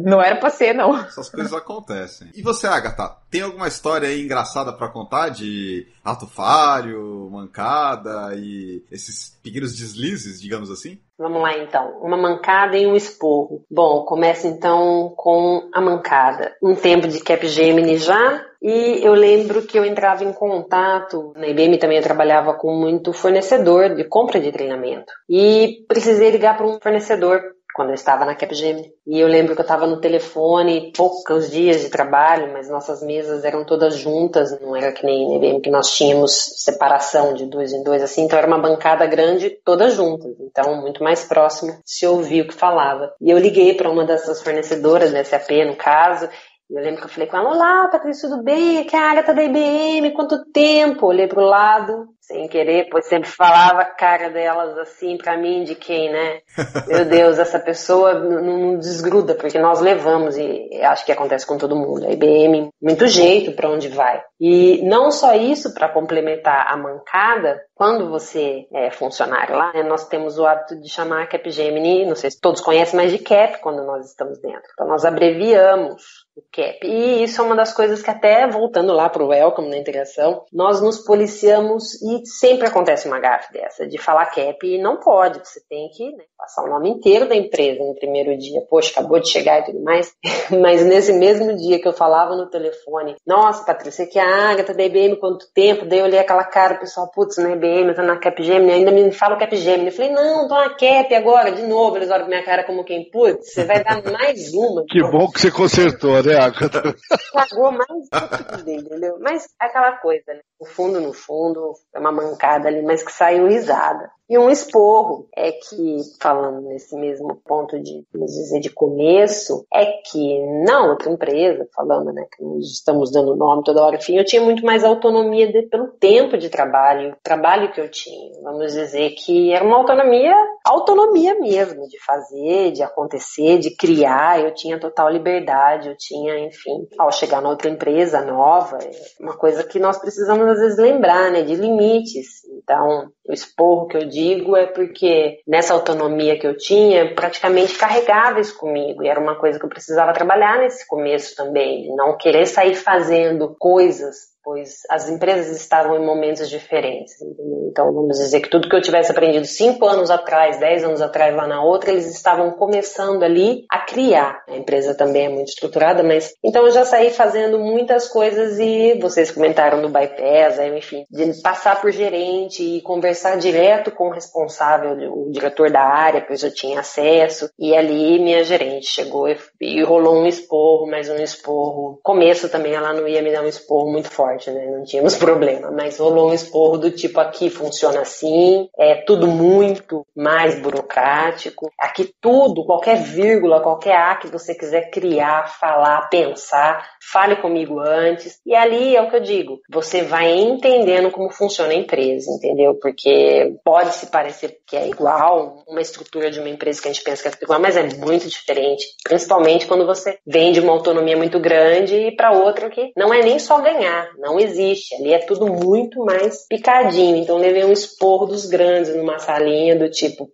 não era pra ser, não. Essas coisas acontecem. E você, Agatha, tem alguma história aí engraçada pra contar de ato falho, mancada e esses pequenos deslizes, digamos assim? Vamos lá então, uma mancada e um esporro. Bom, começa então com a mancada. Um tempo de Capgemini já, e eu lembro que eu entrava em contato, na IBM também eu trabalhava com muito fornecedor de compra de treinamento, e precisei ligar para um fornecedor quando eu estava na Capgemini. E eu lembro que eu estava no telefone, poucos dias de trabalho, mas nossas mesas eram todas juntas, não era que nem na IBM que nós tínhamos separação de 2 em 2, assim, então era uma bancada grande, todas juntas, então muito mais próximo se ouvia o que falava. E eu liguei para uma dessas fornecedoras, da SAP no caso, e eu lembro que eu falei com ela: olá, Patrícia, tudo bem? Aqui é a Agatha da IBM, quanto tempo? Olhei pro lado, sem querer, pois sempre falava a cara delas assim pra mim, de quem, né? Meu Deus, essa pessoa não desgruda, porque nós levamos, e acho que acontece com todo mundo, a IBM, muito jeito pra onde vai. E não só isso, para complementar a mancada, quando você é funcionário lá, né, nós temos o hábito de chamar a Capgemini, não sei se todos conhecem, mas de CAP quando nós estamos dentro. Então nós abreviamos o CAP. E isso é uma das coisas que até, voltando lá para o Welcome, na integração, nós nos policiamos e sempre acontece uma gafe dessa, de falar CAP e não pode, você tem que, né, passar o nome inteiro da empresa no primeiro dia. Poxa, acabou de chegar e tudo mais. Mas nesse mesmo dia que eu falava no telefone, nossa, Patrícia, que a Agatha da IBM, quanto tempo? Daí eu olhei aquela cara, o pessoal, putz, na IBM, eu tô na Capgemini, ainda me fala o Capgemini. Eu falei, não, tô na Cap agora, de novo. Eles olham pra minha cara como quem, putz, você vai dar mais uma. Que bom que você consertou, né, Agatha? Pagou mais uma, entendeu? Mas aquela coisa, né? No fundo, é uma mancada ali, mas que saiu risada. E um esporro é que, falando nesse mesmo ponto de, vamos dizer, de começo, é que na outra empresa, falando, né, que nós estamos dando nome toda hora, enfim, eu tinha muito mais autonomia pelo tempo de trabalho, o trabalho que eu tinha. Vamos dizer que era uma autonomia mesmo, de fazer, de acontecer, de criar, eu tinha total liberdade, eu tinha, enfim, ao chegar na outra empresa nova, é uma coisa que nós precisamos às vezes lembrar, né, de limites. Então, o esporro que eu digo é porque nessa autonomia que eu tinha, praticamente carregava isso comigo, e era uma coisa que eu precisava trabalhar nesse começo também, de não querer sair fazendo coisas, pois as empresas estavam em momentos diferentes, entendeu? Então vamos dizer que tudo que eu tivesse aprendido 5 anos atrás, 10 anos atrás lá na outra, eles estavam começando ali a criar. A empresa também é muito estruturada, mas então eu já saí fazendo muitas coisas, e vocês comentaram do bypass, enfim, de passar por gerente e conversar direto com o responsável, o diretor da área, que eu já tinha acesso, e ali minha gerente chegou e rolou um esporro, mas um esporro, começo também ela não ia me dar um esporro muito forte, né? Não tínhamos problema, mas rolou um esporro do tipo, aqui funciona assim, é tudo muito mais burocrático, aqui tudo, qualquer vírgula, qualquer A que você quiser criar, falar, pensar, fale comigo antes, e ali é o que eu digo, você vai entendendo como funciona a empresa, entendeu? Porque pode se parecer que é igual, uma estrutura de uma empresa que a gente pensa que é igual, mas é muito diferente, principalmente quando você vem de uma autonomia muito grande e para outra que não é nem só ganhar, não existe, ali é tudo muito mais picadinho. Então levei um esporro dos grandes numa salinha do tipo,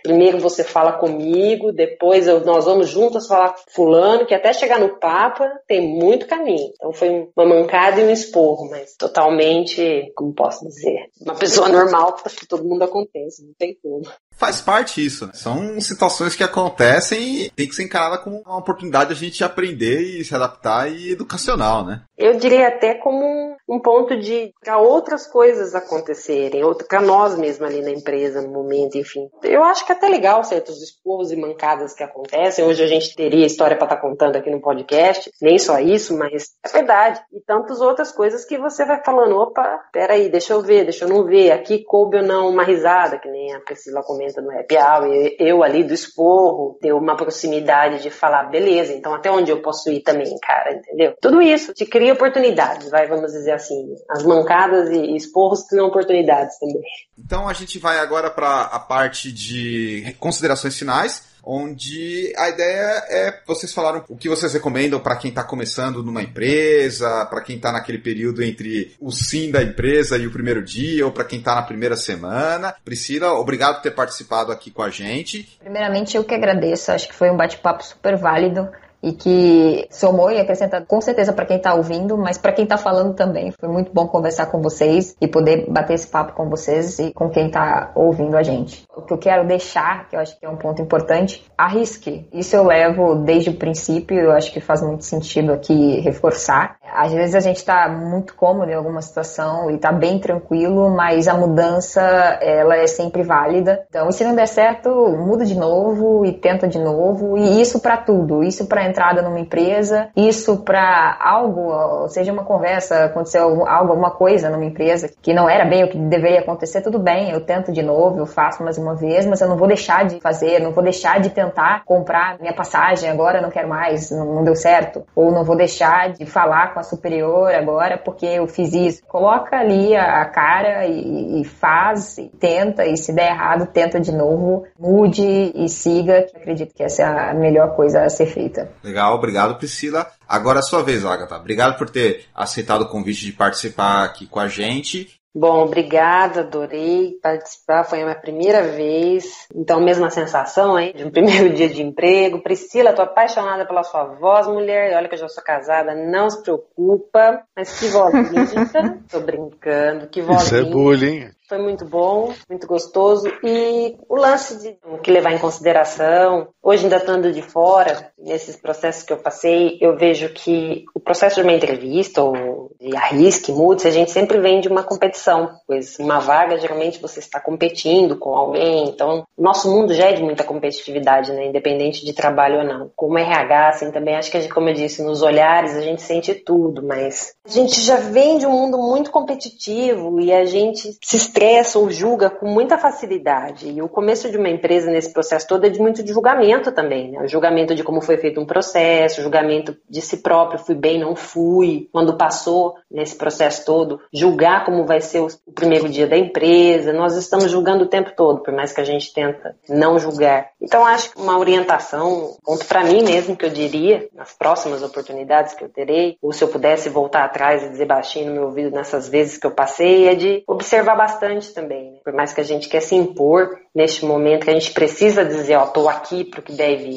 primeiro você fala comigo, depois nós vamos juntas falar com fulano, que até chegar no Papa tem muito caminho. Então foi uma mancada e um esporro, mas totalmente, como posso dizer, uma pessoa normal, acho que todo mundo acontece, não tem como. Faz parte isso, né? São situações que acontecem e tem que ser encarada como uma oportunidade de a gente aprender e se adaptar, e educacional, né? Eu diria até como um ponto de para outras coisas acontecerem, para nós mesmos ali na empresa, no momento, enfim. Eu acho que é até legal certos esporros e mancadas que acontecem. Hoje a gente teria história para estar contando aqui no podcast, nem só isso, mas é verdade. E tantas outras coisas que você vai falando, opa, peraí, deixa eu ver, deixa eu não ver, aqui coube ou não uma risada, que nem a Priscila comenta no happy hour, eu ali do esporro, deu uma proximidade de falar, beleza, então até onde eu posso ir também, cara, entendeu? Tudo isso te cria oportunidades, vamos dizer assim, as mancadas e esporros criam oportunidades também. Então a gente vai agora para a parte de considerações finais, onde a ideia é, vocês falaram o que vocês recomendam para quem está começando numa empresa, para quem está naquele período entre o sim da empresa e o primeiro dia, ou para quem está na primeira semana. Priscila, obrigado por ter participado aqui com a gente. Primeiramente, eu que agradeço, acho que foi um bate-papo super válido. e que somou e acrescenta com certeza para quem está ouvindo, mas para quem está falando também. Foi muito bom conversar com vocês e poder bater esse papo com vocês e com quem está ouvindo a gente. O que eu quero deixar, que eu acho que é um ponto importante, arrisque. Isso eu levo desde o princípio, eu acho que faz muito sentido aqui reforçar. Às vezes a gente está muito cômodo em alguma situação e está bem tranquilo, mas a mudança, ela é sempre válida. Então, se não der certo, muda de novo e tenta de novo. E isso para tudo. Isso para entrada numa empresa, isso para algo, seja uma conversa, aconteceu alguma coisa numa empresa que não era bem o que deveria acontecer, tudo bem, eu tento de novo, eu faço mais uma vez, mas eu não vou deixar de fazer, não vou deixar de tentar comprar minha passagem, agora não quero mais, não deu certo. Ou não vou deixar de falar com a superior agora porque eu fiz isso. Coloca ali a cara e faz, e tenta, e se der errado, tenta de novo, mude e siga, que acredito que essa é a melhor coisa a ser feita. Legal, obrigado, Priscila. Agora é a sua vez, Agatha. Obrigado por ter aceitado o convite de participar aqui com a gente. Bom, obrigada, adorei participar, foi a minha primeira vez, então mesma sensação, hein, de um primeiro dia de emprego. Priscila, tô apaixonada pela sua voz, mulher, olha que eu já sou casada, não se preocupa, mas que voz linda, tô brincando, que voz Isso linda. é bullying. Foi muito bom, muito gostoso, e o lance de o que levar em consideração, hoje ainda estando de fora, nesses processos que eu passei, eu vejo que o processo de uma entrevista, ou de arrisque, mude, a gente sempre vem de uma competição, pois uma vaga, geralmente você está competindo com alguém, então o nosso mundo já é de muita competitividade, né, independente de trabalho ou não. Como RH, assim, também acho que, como eu disse, nos olhares a gente sente tudo, mas a gente já vem de um mundo muito competitivo e a gente se estressa ou julga com muita facilidade. E o começo de uma empresa nesse processo todo é de muito de julgamento também, né? O julgamento de como foi feito um processo, o julgamento de si próprio, fui bem, não fui, quando passou nesse processo todo, julgar como vai ser o primeiro dia da empresa. Nós estamos julgando o tempo todo, por mais que a gente tenta não julgar. Então acho que uma orientação, ponto para mim mesmo que eu diria, nas próximas oportunidades que eu terei, ou se eu pudesse voltar atrás e dizer baixinho no meu ouvido nessas vezes que eu passei, é de observar bastante também, né? Por mais que a gente quer se impor neste momento, que a gente precisa dizer, ó, tô aqui pro que deve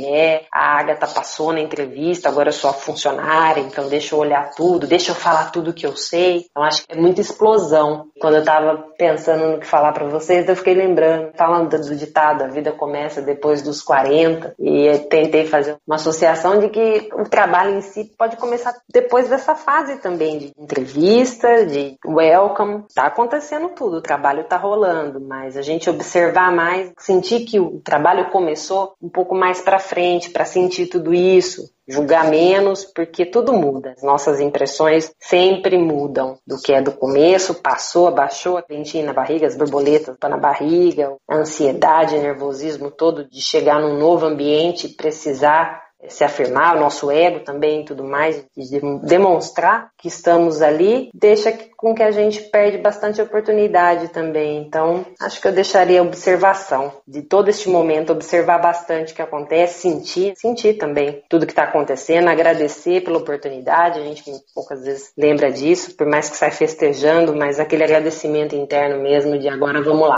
a Agatha passou na entrevista, agora eu sou a funcionária, então deixa eu olhar tudo, deixa eu falar tudo que eu sei. Então acho que é muita explosão. Quando eu tava pensando no que falar pra vocês, eu fiquei lembrando, falando do ditado, a vida começa depois dos 40, e eu tentei fazer uma associação de que o trabalho em si pode começar depois dessa fase também, de entrevista, de welcome, tá acontecendo tudo, o trabalho tá rolando, mas a gente observar mais, sentir que o trabalho começou um pouco mais pra frente, pra sentir tudo isso, julgar menos, porque tudo muda. As nossas impressões sempre mudam. Do que é do começo, passou, abaixou, a ventinha na barriga, as borboletas na barriga, a ansiedade, o nervosismo todo de chegar num novo ambiente e precisar se afirmar, o nosso ego também e tudo mais, de demonstrar que estamos ali, deixa com que a gente perde bastante oportunidade também. Então, acho que eu deixaria a observação de todo este momento, observar bastante o que acontece, sentir também tudo que está acontecendo, agradecer pela oportunidade, a gente poucas vezes lembra disso, por mais que saia festejando, mas aquele agradecimento interno mesmo de agora vamos lá.